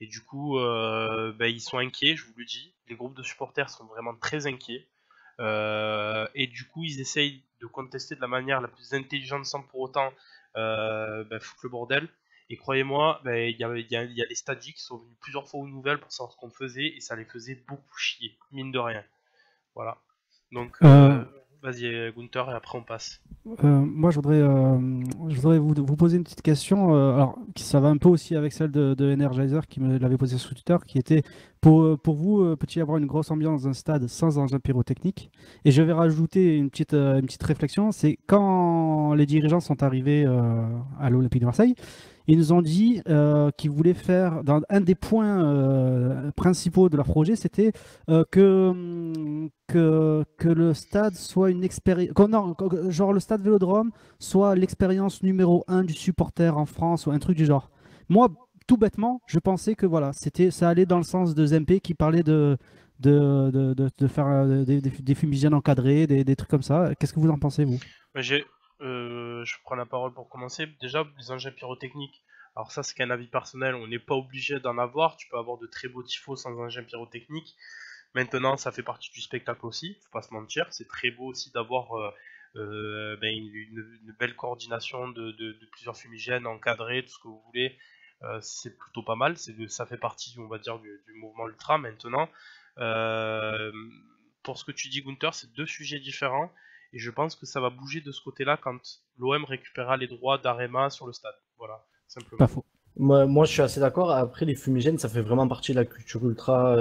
Et du coup, ils sont inquiets, je vous le dis. Les groupes de supporters sont vraiment très inquiets. Et du coup, ils essayent de contester de la manière la plus intelligente sans pour autant foutre le bordel. Et croyez-moi, il y a les stadiers qui sont venus plusieurs fois aux nouvelles pour savoir ce qu'on faisait et ça les faisait beaucoup chier, mine de rien. Voilà. Donc, Vas-y, Gunther, et après on passe. Moi, je voudrais vous poser une petite question. Alors, ça va un peu aussi avec celle de Energizer qui me l'avait posée sur Twitter, qui était pour vous, peut-il y avoir une grosse ambiance dans un stade sans engin pyrotechnique? Et je vais rajouter une petite réflexion. C'est quand les dirigeants sont arrivés à l'Olympique de Marseille, ils nous ont dit qu'ils voulaient faire, dans un des points principaux de leur projet, c'était que le stade soit une expérience. Non, genre le stade Vélodrome soit l'expérience numéro 1 du supporter en France ou un truc du genre. Moi, tout bêtement, je pensais que voilà, ça allait dans le sens de Zempe qui parlait de faire des fumigènes encadrés, des trucs comme ça. Qu'est-ce que vous en pensez, vous? Ouais, je prends la parole pour commencer. Déjà, les engins pyrotechniques. Alors ça, c'est qu'un avis personnel. On n'est pas obligé d'en avoir. Tu peux avoir de très beaux tifos sans engins pyrotechniques. Maintenant, ça fait partie du spectacle aussi. Faut pas se mentir. C'est très beau aussi d'avoir une belle coordination de plusieurs fumigènes encadrés, tout ce que vous voulez. C'est plutôt pas mal. Ça fait partie, on va dire, du mouvement ultra. Maintenant, euh, pour ce que tu dis, Gunther, c'est deux sujets différents. Et je pense que ça va bouger de ce côté-là quand l'OM récupérera les droits d'Arema sur le stade. Voilà, Pas simplement. faux. Moi, je suis assez d'accord. Après, les fumigènes, ça fait vraiment partie de la culture ultra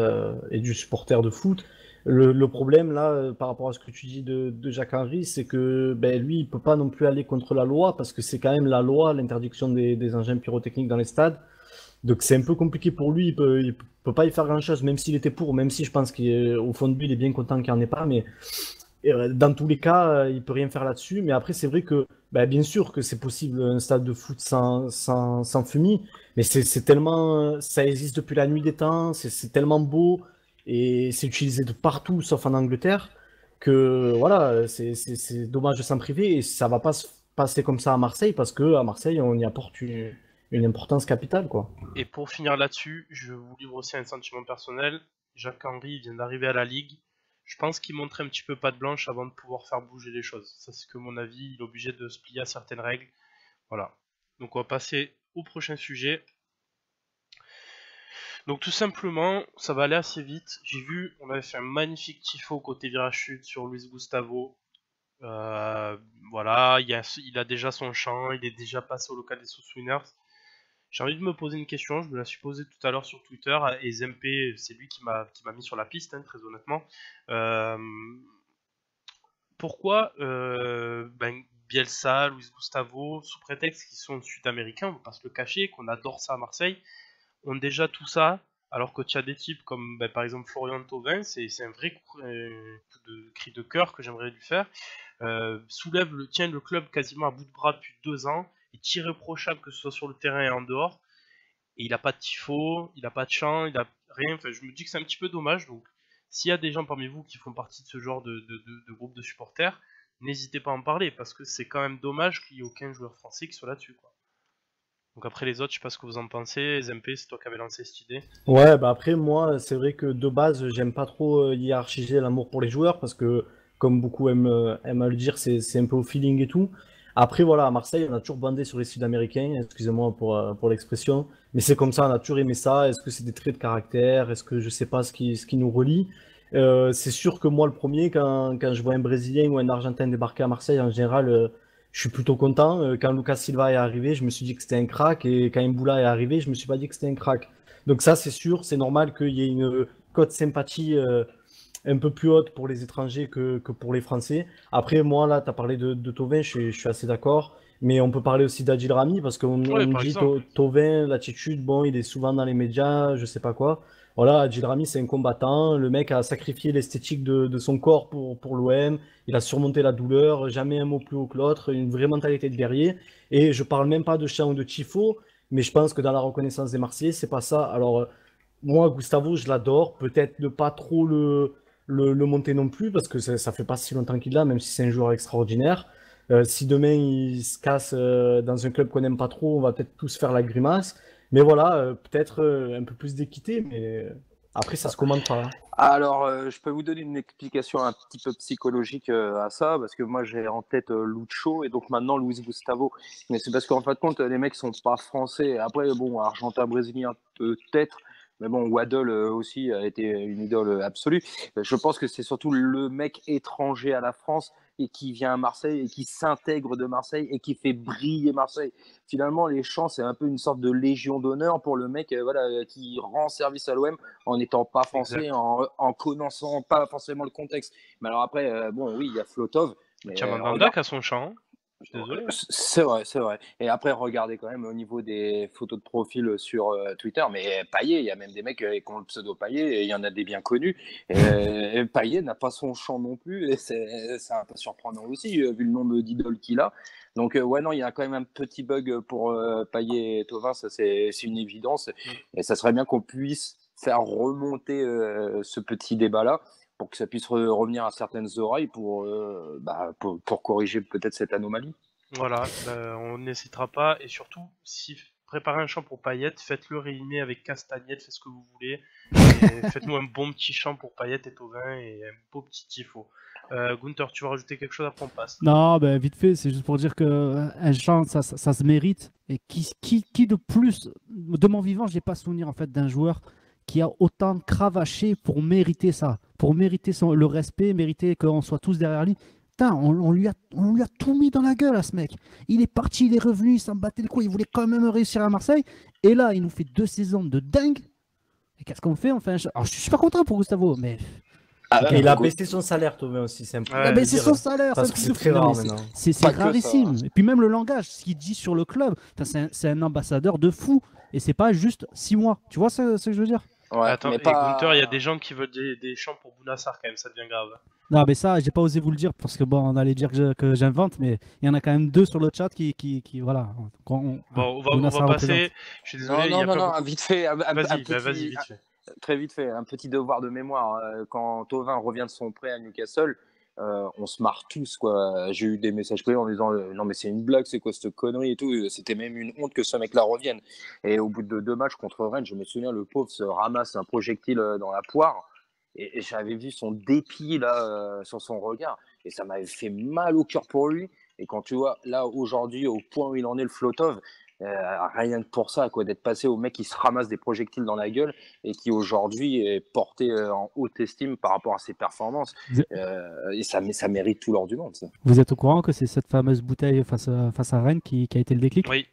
et du supporter de foot. Le problème, là, par rapport à ce que tu dis de Jacques-Henri, c'est que ben, lui, il peut pas non plus aller contre la loi parce que c'est quand même la loi, l'interdiction des engins pyrotechniques dans les stades. Donc, c'est un peu compliqué pour lui. Il peut pas y faire grand-chose, même s'il était pour, même si je pense qu'au fond de lui, il est bien content qu'il n'y en ait pas. Mais dans tous les cas, il peut rien faire là-dessus. Mais après, c'est vrai que, bah, bien sûr que c'est possible un stade de foot sans fumée, mais c'est tellement, ça existe depuis la nuit des temps, c'est tellement beau et c'est utilisé de partout, sauf en Angleterre, que voilà, c'est dommage de s'en priver et ça va pas se passer comme ça à Marseille parce que à Marseille, on y apporte une importance capitale, quoi. Et pour finir là-dessus, je vous livre aussi un sentiment personnel. Jacques-Henri vient d'arriver à la Ligue. Je pense qu'il montrait un petit peu patte blanche avant de pouvoir faire bouger les choses. Ça, c'est que mon avis. Il est obligé de se plier à certaines règles. Voilà. Donc, on va passer au prochain sujet. Donc, tout simplement, ça va aller assez vite. J'ai vu, on avait fait un magnifique tifo côté virage sud sur Luis Gustavo. Euh, voilà, il a déjà son chant, il est déjà passé au local des Sous-Winners. J'ai envie de me poser une question, je me la suis posée tout à l'heure sur Twitter, et Zempe, c'est lui qui m'a mis sur la piste, hein, très honnêtement. Euh, Pourquoi Bielsa, Luis Gustavo, sous prétexte qu'ils sont sud-américains, on ne va pas se le cacher, qu'on adore ça à Marseille, ont déjà tout ça, alors que tu as des types comme par exemple Florian Thauvin, c'est un vrai cri de cœur que j'aimerais lui faire, tient le club quasiment à bout de bras depuis 2 ans, est irréprochable que ce soit sur le terrain et en dehors, et il a pas de tifo, il a pas de chant, il a rien, enfin je me dis que c'est un petit peu dommage, donc s'il y a des gens parmi vous qui font partie de ce genre de groupe de supporters, n'hésitez pas à en parler, parce que c'est quand même dommage qu'il n'y ait aucun joueur français qui soit là-dessus, quoi. Donc après les autres, je sais pas ce que vous en pensez, SMP, c'est toi qui avais lancé cette idée. Ouais, bah après, moi, c'est vrai que de base, j'aime pas trop hiérarchiser l'amour pour les joueurs parce que, comme beaucoup aiment à le dire, c'est un peu au feeling et tout. Après, voilà, à Marseille, on a toujours bandé sur les Sud-Américains, excusez-moi pour l'expression, mais c'est comme ça, on a toujours aimé ça. Est-ce que c'est des traits de caractère? Est-ce que je sais pas ce qui nous relie? C'est sûr que moi, le premier, quand je vois un Brésilien ou un Argentin débarquer à Marseille, en général, je suis plutôt content. Quand Lucas Silva est arrivé, je me suis dit que c'était un crack, et quand Mboula est arrivé, je me suis pas dit que c'était un crack. Donc ça, c'est sûr, c'est normal qu'il y ait une cote sympathie un peu plus haute pour les étrangers que pour les Français. Après, moi, là, tu as parlé de Thauvin, je suis assez d'accord. Mais on peut parler aussi d'Adil Rami, parce qu'on Ouais, me par dit exemple. Thauvin, l'attitude, bon, il est souvent dans les médias, je sais pas quoi. Voilà, Adil Rami, c'est un combattant. Le mec a sacrifié l'esthétique de son corps pour l'OM. Il a surmonté la douleur, jamais un mot plus haut que l'autre, une vraie mentalité de guerrier. Et je parle même pas de chant ou de tifo, mais je pense que dans la reconnaissance des Marseillais, c'est pas ça. Alors, moi, Gustavo, je l'adore. Peut-être ne pas trop le monter non plus, parce que ça fait pas si longtemps qu'il l'a, même si c'est un joueur extraordinaire. Si demain il se casse dans un club qu'on n'aime pas trop, on va peut-être tous faire la grimace. Mais voilà, peut-être un peu plus d'équité, mais après, ça se commande pas, hein. Alors, je peux vous donner une explication un petit peu psychologique à ça, parce que moi j'ai en tête Lucho et donc maintenant Luis Gustavo. Mais c'est parce qu'en fin de compte, les mecs sont pas français. Après, bon, argentin, brésilien peut-être, mais bon, Waddle aussi a été une idole absolue. Je pense que c'est surtout le mec étranger à la France et qui vient à Marseille et qui s'intègre de Marseille et qui fait briller Marseille. Finalement, les Champs, c'est un peu une sorte de légion d'honneur pour le mec qui rend service à l'OM en n'étant pas français, en connaissant pas forcément le contexte. Mais alors après, oui, il y a Flotov. Mandanda qui a son champ. Je suis désolé. C'est vrai. Et après, regardez quand même au niveau des photos de profil sur Twitter, mais Payet, il y a même des mecs qui ont le pseudo Payet, et il y en a des bien connus. Et Payet n'a pas son champ non plus, et c'est un peu surprenant aussi, vu le nombre d'idoles qu'il a. Donc, non, il y a quand même un petit bug pour Payet et Thauvin, ça c'est une évidence. Et ça serait bien qu'on puisse faire remonter ce petit débat-là, pour que ça puisse revenir à certaines oreilles pour corriger peut-être cette anomalie. Voilà, on n'hésitera pas. Et surtout, si préparez un champ pour Payet, faites-le réunir avec Castagnette, faites ce que vous voulez. Et faites-nous un bon petit champ pour Payet et Thauvin et un beau petit tifo. Gunther, tu veux rajouter quelque chose après on passe? Non, vite fait, c'est juste pour dire qu'un champ, ça se mérite. Et qui de plus, de mon vivant, j'ai pas souvenir en fait d'un joueur qui a autant cravaché pour mériter ça, pour mériter le respect, mériter qu'on soit tous derrière lui. Putain, on lui a tout mis dans la gueule à ce mec. Il est parti, il est revenu, il s'en battait le cou, il voulait quand même réussir à Marseille. Et là, il nous fait 2 saisons de dingue. Et qu'est-ce qu'on fait? Alors, je suis pas content pour Gustavo, mais... il a baissé son salaire, Thauvin aussi. C'est il a baissé son salaire, parce que c'est très rare maintenant. C'est rarissime. Et puis même le langage, ce qu'il dit sur le club, c'est un ambassadeur de fou. Et c'est pas juste 6 mois. Tu vois ce que je veux dire? Ouais, attends, mais Gunther, il y a des gens qui veulent des champs pour Bounassar quand même, ça devient grave. Non, mais ça, j'ai pas osé vous le dire parce que on allait dire que j'invente, mais il y en a quand même 2 sur le chat qui voilà. On va passer. Je suis désolé. Non, vite fait. Vas-y, vite fait. Très vite fait, un petit devoir de mémoire. Quand Thauvin revient de son prêt à Newcastle, on se marre tous, quoi. J'ai eu des messages privés en disant non, mais c'est une blague, c'est quoi cette connerie et tout. C'était même une honte que ce mec-là revienne. Et au bout de 2 matchs contre Rennes, je me souviens, le pauvre se ramasse un projectile dans la poire. Et j'avais vu son dépit là sur son regard. Et ça m'avait fait mal au cœur pour lui. Et quand tu vois, là, aujourd'hui, au point où il en est, le Flotov, rien que pour ça, quoi, d'être passé au mec qui se ramasse des projectiles dans la gueule et qui aujourd'hui est porté en haute estime par rapport à ses performances. Et ça mérite tout l'or du monde, ça. Vous êtes au courant que c'est cette fameuse bouteille face à Rennes qui a été le déclic? Oui.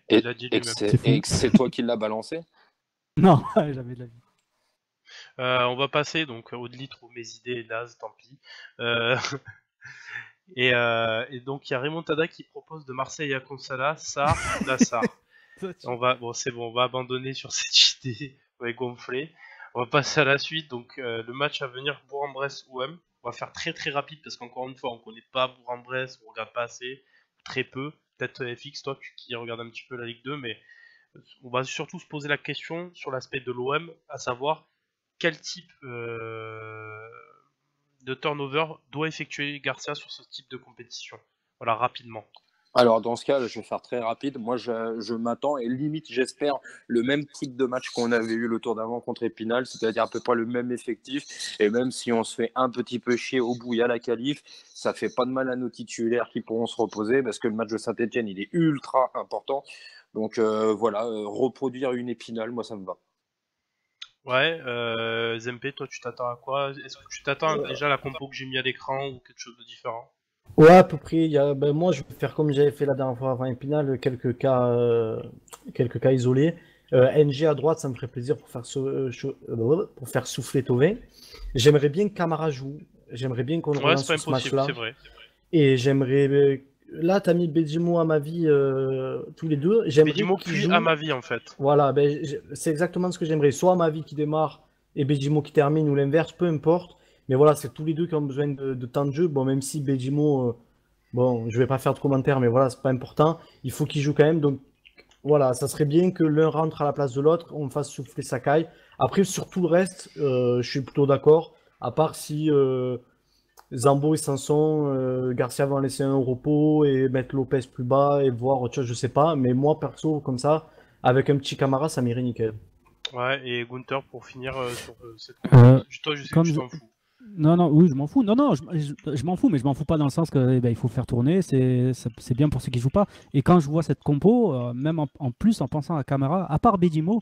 Et, il a dit lui-même. Et que c'est toi qui l'as balancé? Non, jamais de la vie. On va passer donc au litre où mes idées nazes, tant pis. Et donc il y a Raymond Tada qui propose de Marseille à Consala, Sarr, Nassar. On va abandonner sur cette idée, on va gonfler. On va passer à la suite. Donc le match à venir, Bourg-en-Bresse-OM. On va faire très très rapide parce qu'encore une fois on connaît pas Bourg-en-Bresse, on regarde pas assez, très peu. Peut-être FX, toi qui regarde un petit peu la Ligue 2, mais on va surtout se poser la question sur l'aspect de l'OM, à savoir quel type de turnover doit effectuer Garcia sur ce type de compétition. Voilà, rapidement. Alors dans ce cas, je vais faire très rapide. Moi, je m'attends et limite, j'espère le même type de match qu'on avait eu le tour d'avant contre Épinal, c'est-à-dire à peu près le même effectif. Et même si on se fait un petit peu chier au bout, il y a la qualif, ça fait pas de mal à nos titulaires qui pourront se reposer parce que le match de Saint-Etienne, il est ultra important. Donc reproduire une Épinal, moi ça me va. Ouais, Zempe, toi tu t'attends à quoi? Est-ce que tu t'attends déjà à la compo que j'ai mis à l'écran ou quelque chose de différent? Ouais, à peu près. Moi, je vais faire comme j'avais fait la dernière fois avant Épinal, quelques cas isolés. NG à droite, ça me ferait plaisir pour faire souffler Thauvin. J'aimerais bien que Camara joue. J'aimerais bien qu'on relance ce match-là. C'est vrai. Et j'aimerais... Là, t'as mis Bedjimo à ma vie tous les deux. Bedjimo puis à ma vie, en fait. Voilà, c'est exactement ce que j'aimerais. Soit à ma vie qui démarre et Bedjimo qui termine, ou l'inverse, peu importe. Mais voilà, c'est tous les deux qui ont besoin de temps de jeu. Bon, même si Bedjimo, je vais pas faire de commentaires, mais voilà, c'est pas important. Il faut qu'il joue quand même. Donc voilà, ça serait bien que l'un rentre à la place de l'autre, on fasse souffler Sakai. Après, sur tout le reste, je suis plutôt d'accord. À part si Zambo et Sanson, Garcia va en laisser un au repos et mettre Lopez plus bas et voir autre chose, je sais pas. Mais moi, perso, comme ça, avec un petit Camara, ça m'irait nickel. Ouais, et Gunther, pour finir sur cette compétition, toi, je sais que tu t'en fous. Non, oui, je m'en fous. Non, je m'en fous, mais je m'en fous pas dans le sens que il faut faire tourner. C'est bien pour ceux qui jouent pas. Et quand je vois cette compo, même en plus en pensant à Camara, à part Bedjimo,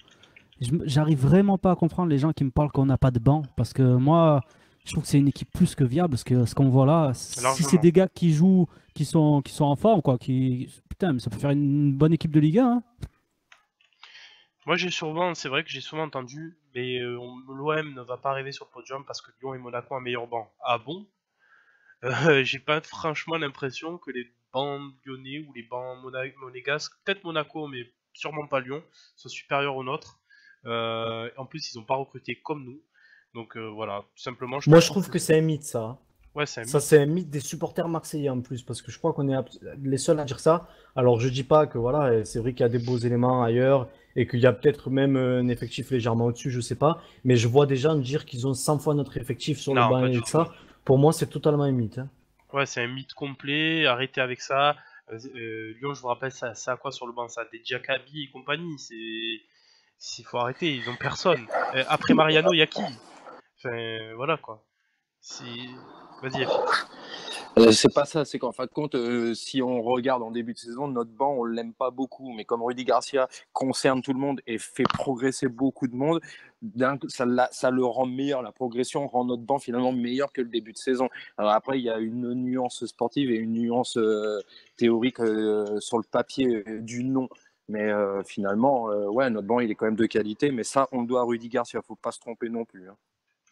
j'arrive vraiment pas à comprendre les gens qui me parlent qu'on n'a pas de banc. Parce que moi, je trouve que c'est une équipe plus que viable parce que ce qu'on voit là, si Largement. c'est des gars qui jouent, qui sont en forme, quoi, putain, mais ça peut faire une bonne équipe de Ligue 1. Hein. Moi, c'est vrai que j'ai souvent entendu, mais l'OM ne va pas arriver sur le podium parce que Lyon et Monaco ont un meilleur banc. Ah bon? J'ai pas franchement l'impression que les bancs lyonnais ou les bancs monégasques, peut-être Monaco, mais sûrement pas Lyon, soient supérieurs aux nôtres. En plus, ils ont pas recruté comme nous. Donc voilà, tout simplement. Moi, je trouve que c'est un mythe, ça. Ouais, c'est un Ça, mythe. c'est un mythe des supporters marseillais en plus, parce que je crois qu'on est les seuls à dire ça. Alors, je dis pas que voilà, c'est vrai qu'il y a des beaux éléments ailleurs et qu'il y a peut-être même un effectif légèrement au-dessus, je sais pas. Mais je vois des gens dire qu'ils ont 100 fois notre effectif sur le Non, banc pas et du tout tout. ça. Pour moi, c'est totalement un mythe. Hein. Ouais, c'est un mythe complet. Arrêtez avec ça. Lyon, je vous rappelle, ça a quoi sur le banc? Ça a des Diakabi et compagnie. Faut arrêter. Ils ont personne. Après Mariano, il y a qui? Enfin, voilà quoi. Vas-y, FX. C'est pas ça, c'est qu'en fin de compte, si on regarde en début de saison, notre banc, on l'aime pas beaucoup. Mais comme Rudy Garcia concerne tout le monde et fait progresser beaucoup de monde, ça le rend meilleur. La progression rend notre banc finalement meilleur que le début de saison. Alors après, il y a une nuance sportive et une nuance théorique sur le papier du nom. Mais finalement, ouais, notre banc, il est quand même de qualité. Mais ça, on le doit à Rudy Garcia. Faut pas se tromper non plus. Hein.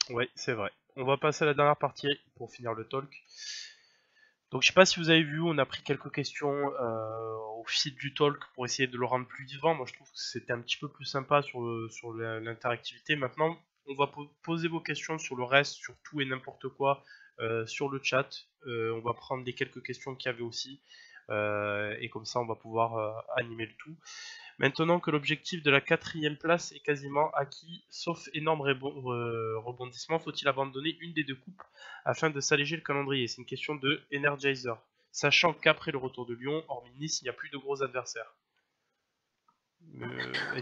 Ouais, c'est vrai. On va passer à la dernière partie pour finir le talk. Donc je sais pas si vous avez vu, on a pris quelques questions au fil du talk pour essayer de le rendre plus vivant. Moi je trouve que c'était un petit peu plus sympa sur l'interactivité. Maintenant, on va poser vos questions sur le reste, sur tout et n'importe quoi sur le chat. On va prendre les quelques questions qu'il y avait aussi. Et comme ça on va pouvoir animer le tout. Maintenant que l'objectif de la 4ème place est quasiment acquis, sauf énorme rebondissement, faut-il abandonner une des deux coupes afin de s'alléger le calendrier? C'est une question de Energizer. Sachant qu'après le retour de Lyon, hormis Nice, il n'y a plus de gros adversaires.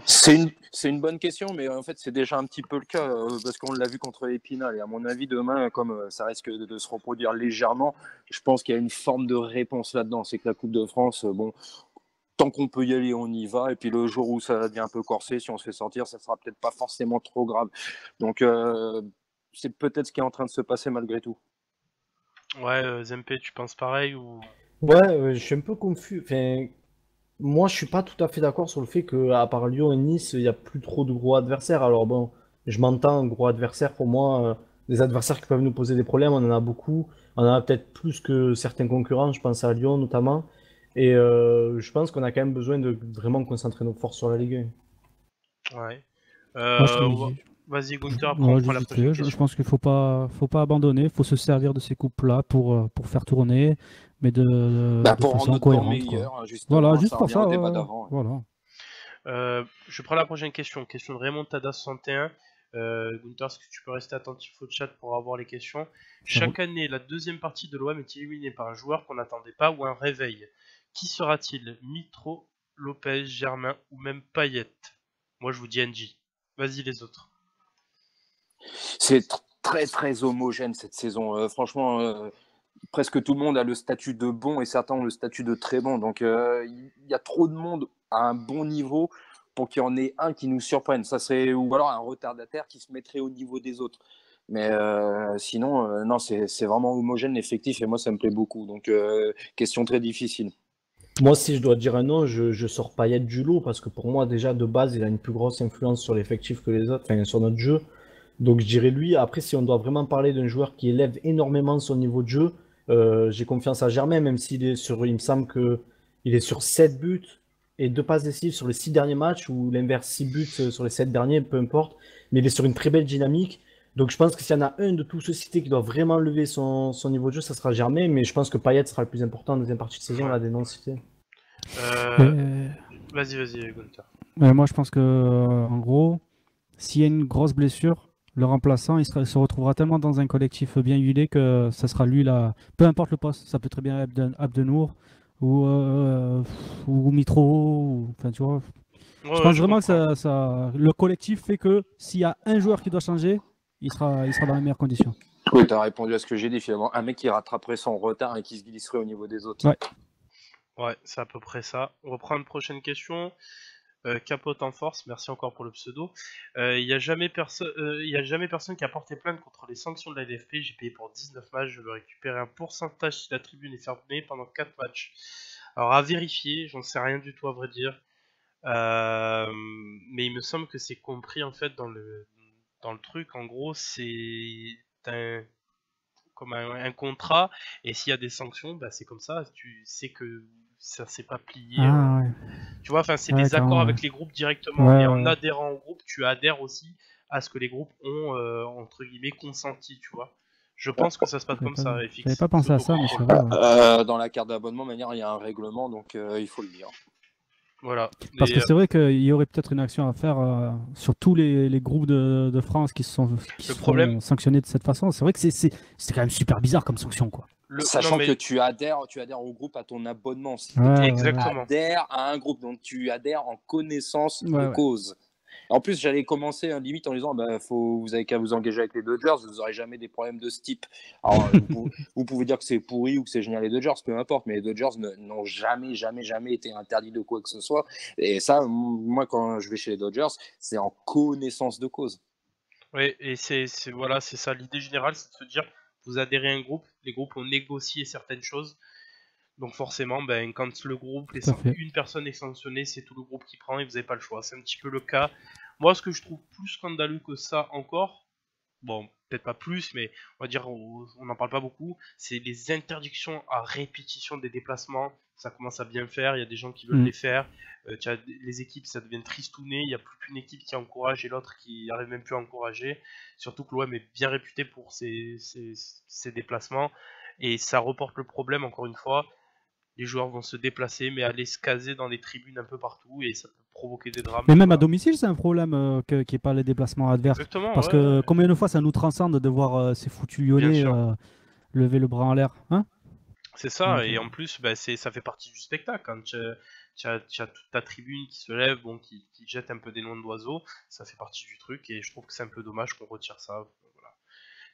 C'est une bonne question, mais en fait, c'est déjà un petit peu le cas, parce qu'on l'a vu contre Épinal. Et à mon avis, demain, comme ça risque de se reproduire légèrement, je pense qu'il y a une forme de réponse là-dedans. C'est que la Coupe de France, bon, tant qu'on peut y aller, on y va. Et puis le jour où ça devient un peu corsé, si on se fait sortir, ça sera peut-être pas forcément trop grave. Donc, c'est peut-être ce qui est en train de se passer malgré tout. Ouais, Zempe, tu penses pareil ou... Ouais, je suis un peu confus. Enfin, moi, je suis pas tout à fait d'accord sur le fait qu'à part Lyon et Nice, il n'y a plus trop de gros adversaires. Alors bon, je m'entends, gros adversaires pour moi, des adversaires qui peuvent nous poser des problèmes, on en a beaucoup. On en a peut-être plus que certains concurrents, je pense à Lyon notamment. Et je pense qu'on a quand même besoin de vraiment concentrer nos forces sur la Ligue 1. Ouais. Moi, Vas-y Gunther, après on prend la prochaine je question. pense qu'il faut pas abandonner, il faut se servir de ces coupes-là pour faire tourner, mais de Pour rendre façon notre banc cohérente. meilleur, Quoi. justement, Voilà, juste ça pour revient ça. au débat d'avant. Voilà. Je prends la prochaine question. Question de Raymond Tada61. Gunther, est-ce que tu peux rester attentif au chat pour avoir les questions? Chaque année, la deuxième partie de l'OM est éliminée par un joueur qu'on n'attendait pas ou un réveil. Qui sera-t-il? Mitro, Lopez, Germain ou même Payet? Moi, je vous dis NJ. Vas-y les autres. C'est très très homogène cette saison. Franchement, presque tout le monde a le statut de bon et certains ont le statut de très bon. Donc il y a trop de monde à un bon niveau pour qu'il y en ait un qui nous surprenne. Ça serait, ou alors un retardataire qui se mettrait au niveau des autres. Mais sinon, non, c'est vraiment homogène l'effectif et moi ça me plaît beaucoup. Donc question très difficile. Moi, si je dois dire un nom, je sors Payet du lot parce que pour moi, déjà de base, il a une plus grosse influence sur l'effectif que les autres, enfin sur notre jeu. Donc je dirais lui. Après, si on doit vraiment parler d'un joueur qui élève énormément son niveau de jeu, j'ai confiance à Germain, même s'il est sur, il me semble que il est sur 7 buts et 2 passes décisives sur les 6 derniers matchs, ou l'inverse, 6 buts sur les 7 derniers, peu importe. Mais il est sur une très belle dynamique. Donc je pense que s'il y en a un de tous ceux cités qui doit vraiment lever son niveau de jeu, ça sera Germain. Mais je pense que Payet sera le plus important en deuxième partie de saison, là, des noms cités. Vas-y, Gunther. Moi, je pense que, en gros, s'il y a une grosse blessure, le remplaçant, il se retrouvera tellement dans un collectif bien huilé que ça sera lui là. Peu importe le poste, ça peut très bien être Abdenour ou Mitro. Enfin, tu vois. Je pense vraiment que le collectif fait que s'il y a un joueur qui doit changer, il sera dans les meilleures conditions. Oui, tu as répondu à ce que j'ai dit finalement. Un mec qui rattraperait son retard et qui se glisserait au niveau des autres. Ouais. Ouais, c'est à peu près ça. On reprend une prochaine question. Capote en force, merci encore pour le pseudo. Il n'y a jamais personne qui a porté plainte contre les sanctions de la LFP. J'ai payé pour 19 matchs, je veux récupérer un pourcentage si la tribune est fermée pendant 4 matchs. Alors à vérifier, j'en sais rien du tout à vrai dire. Mais il me semble que c'est compris en fait dans le truc. En gros, c'est comme un contrat, et s'il y a des sanctions, bah, c'est comme ça, tu sais que ça s'est pas plié. Ah, ouais. Tu vois, enfin, c'est Ouais, des accords carrément, avec ouais. les groupes directement, Ouais, et en ouais. adhérant au groupe, tu adhères aussi à ce que les groupes ont, entre guillemets, consenti, tu vois. Je pense que ça se passe comme ça, J'avais FX, pas pensé à ça, mais c'est vrai. Ouais. Dans la carte d'abonnement, de manière, il y a un règlement, donc il faut le dire. Voilà. Parce Et, que c'est vrai qu'il y aurait peut-être une action à faire sur tous les groupes de France qui le se problème, font sanctionner de cette façon. C'est vrai que c'est quand même super bizarre comme sanction, quoi. non Sachant que mais, tu adhères au groupe à ton abonnement. Si Ouais, tu ouais, ouais. exactement. adhères à un groupe, donc tu adhères en connaissance Ouais, de ouais. cause. En plus, j'allais commencer limite en disant vous avez qu'à vous engager avec les Dodgers, vous n'aurez jamais des problèmes de ce type. Alors, vous pouvez dire que c'est pourri ou que c'est génial les Dodgers, peu importe, mais les Dodgers n'ont jamais été interdits de quoi que ce soit. Et ça, moi, quand je vais chez les Dodgers, c'est en connaissance de cause. Oui, et voilà, c'est ça. L'idée générale, c'est de se dire, vous adhérez à un groupe, les groupes ont négocié certaines choses, donc forcément, ben, quand le groupe, Tout à fait. une personne est sanctionnée, c'est tout le groupe qui prend et vous n'avez pas le choix. C'est un petit peu le cas. Moi, ce que je trouve plus scandaleux que ça encore, bon, peut-être pas plus, mais on va dire, on n'en parle pas beaucoup, c'est les interdictions à répétition des déplacements. Ça commence à bien faire, il y a des gens qui veulent Mm. les faire. Les équipes, ça devient tristouné, il n'y a plus qu'une équipe qui encourage et l'autre qui arrive même plus à encourager. Surtout que l'OM est bien réputé pour ses déplacements. Et ça reporte le problème, encore une fois. Les joueurs vont se déplacer, mais aller se caser dans les tribunes un peu partout, et ça peut provoquer des drames. Mais même à Voilà. domicile, c'est un problème qu'il n'y ait pas les déplacements adverses. Exactement, Parce ouais, que ouais, combien de fois ça nous transcende de voir ces foutus bien Lyonnais sûr. lever le bras en l'air, hein? C'est ça, Donc, et en plus, bah, ça fait partie du spectacle. Quand tu as toute ta tribune qui se lève, bon, qui jette un peu des noms d'oiseaux, ça fait partie du truc, et je trouve que c'est un peu dommage qu'on retire ça.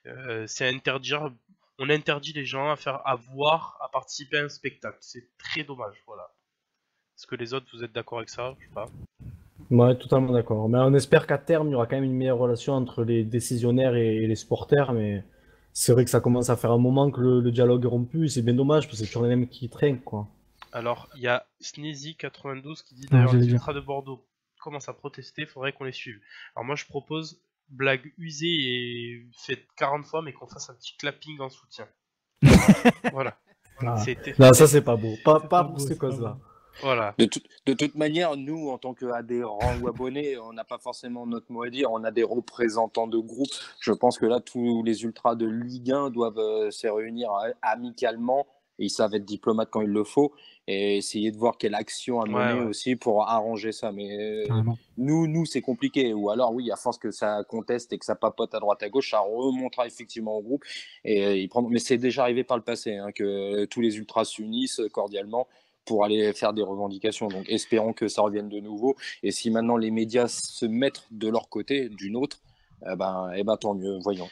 Voilà. C'est interdire, on interdit les gens à voir, à participer à un spectacle. C'est très dommage, voilà. Est-ce que les autres, vous êtes d'accord avec ça? Je sais pas. Ouais, totalement d'accord. Mais on espère qu'à terme, il y aura quand même une meilleure relation entre les décisionnaires et les supporters. Mais c'est vrai que ça commence à faire un moment que le dialogue est rompu. C'est bien dommage parce que c'est toujours les mêmes qui traînent, quoi. Alors, il y a Sneezy92 qui dit ah, d'ailleurs j'allais les dire. ultras de Bordeaux commencent à protester, faudrait qu'on les suive. Alors moi je propose blague usée et faite 40 fois, mais qu'on fasse un petit clapping en soutien. Voilà. Ah. C'était. Non, ça, c'est pas beau. Pas pas pour beau, ces c'est pas causes-là. Voilà. De toute manière, nous, en tant qu'adhérents ou abonnés, on n'a pas forcément notre mot à dire. On a des représentants de groupe. Je pense que là, tous les ultras de Ligue 1 doivent se réunir amicalement. Et ils savent être diplomates quand il le faut. Et essayer de voir quelle action à Ouais, mener ouais. aussi pour arranger ça. Mais Carrément. nous c'est compliqué. Ou alors, oui, à force que ça conteste et que ça papote à droite à gauche, ça remontera effectivement au groupe. Et ils prendront... Mais c'est déjà arrivé par le passé hein, que tous les ultras s'unissent cordialement pour aller faire des revendications. Donc espérons que ça revienne de nouveau. Et si maintenant les médias se mettent de leur côté, d'une autre, eh ben tant mieux, voyons.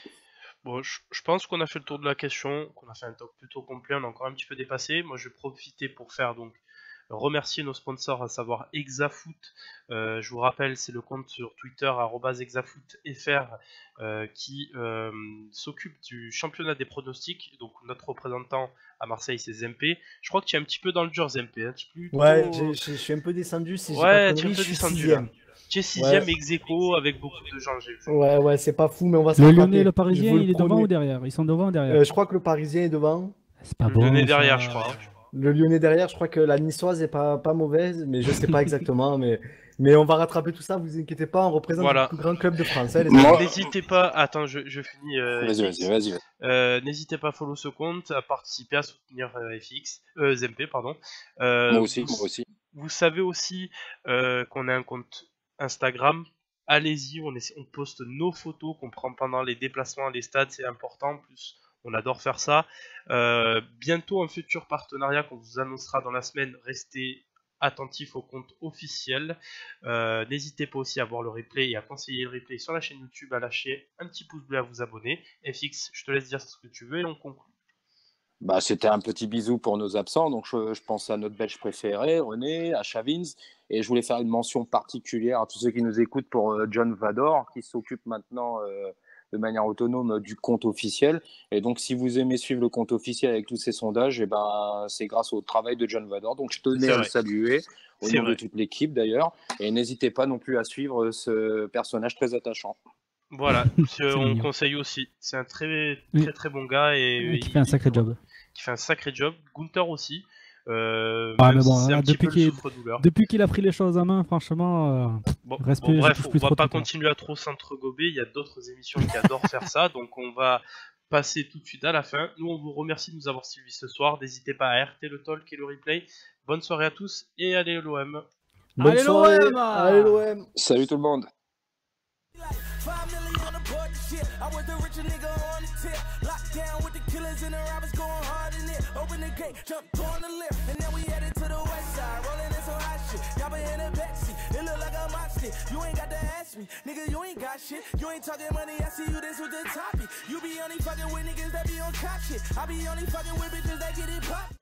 Bon, je pense qu'on a fait le tour de la question, qu'on a fait un talk plutôt complet, on a encore un petit peu dépassé. Moi je vais profiter pour faire donc remercier nos sponsors, à savoir Exafoot. Je vous rappelle, c'est le compte sur Twitter @exafootfr qui s'occupe du championnat des pronostics. Donc notre représentant à Marseille, c'est Zempe. Je crois que tu es un petit peu dans le dur, Zempe. Hein. Tu es plutôt... Ouais, je suis un peu descendu. Si j'ai pas de Ouais, tu es un conneries, peu je suis descendu là. 6ème. Tu es 6ème Ouais. ex aequo avec beaucoup de gens, j'ai vu. Ouais, c'est pas fou, mais on va se Le rattraper. Lyonnais et le Je Parisien, vous le il est devant promets. ou derrière? Ils sont devant ou derrière? Je crois que le Parisien est devant. C'est pas Le Lyonnais bon, derrière, ça. je crois. Hein. Le Lyonnais derrière, je crois que la Niçoise est pas mauvaise, mais je sais pas exactement. Mais on va rattraper tout ça, vous inquiétez pas, on représente le Voilà. plus grand club de France, hein, les Moi- amis. N'hésitez pas, attends, je finis FX. Vas-y. N'hésitez pas à follow ce compte, à participer, à soutenir FX, ZMP, pardon. Moi aussi. Vous savez aussi qu'on a un compte Instagram. Allez-y, on poste nos photos qu'on prend pendant les déplacements à les stades, c'est important. En plus, on adore faire ça. Bientôt un futur partenariat qu'on vous annoncera dans la semaine. Restez attentifs au compte officiel. N'hésitez pas aussi à voir le replay et à conseiller le replay sur la chaîne YouTube, à lâcher un petit pouce bleu, à vous abonner. FX, je te laisse dire ce que tu veux et on conclut. Bah, c'était un petit bisou pour nos absents. Donc, je pense à notre Belge préféré, René, à Chavins. Et je voulais faire une mention particulière à tous ceux qui nous écoutent pour John Vador, qui s'occupe maintenant de manière autonome du compte officiel. Et donc, si vous aimez suivre le compte officiel avec tous ces sondages, et ben, c'est grâce au travail de John Vador. Donc, je tenais à le saluer, au nom de toute l'équipe d'ailleurs. Et n'hésitez pas non plus à suivre ce personnage très attachant. Voilà, on conseille aussi. C'est un très bon gars et qui fait un sacré job. Qui fait un sacré job. Gunther aussi. Mais bon, c'est un depuis qu'il a pris les choses en main, franchement, bref, on va pas continuer à trop s'entregober. Il y a d'autres émissions qui adorent faire ça, donc on va passer tout de suite à la fin. Nous, on vous remercie de nous avoir suivis ce soir. N'hésitez pas à RT le talk et le replay. Bonne soirée à tous et allez l'OM. Bonne soirée, allez l'OM. Salut tout le monde. 5 million on the board, shit. I was the richer nigga on the tip. Locked down with the killers and the robbers going hard in it. Open the gate, jumped on the lift, and then we headed to the west side. Rolling in some hot shit. Y'all been in the backseat. It look like a mock stick. You ain't got to ask me, nigga. You ain't got shit. You ain't talking money. I see you this with the topic. You be only fucking with niggas that be on cop shit. I be only fucking with bitches that get it popped.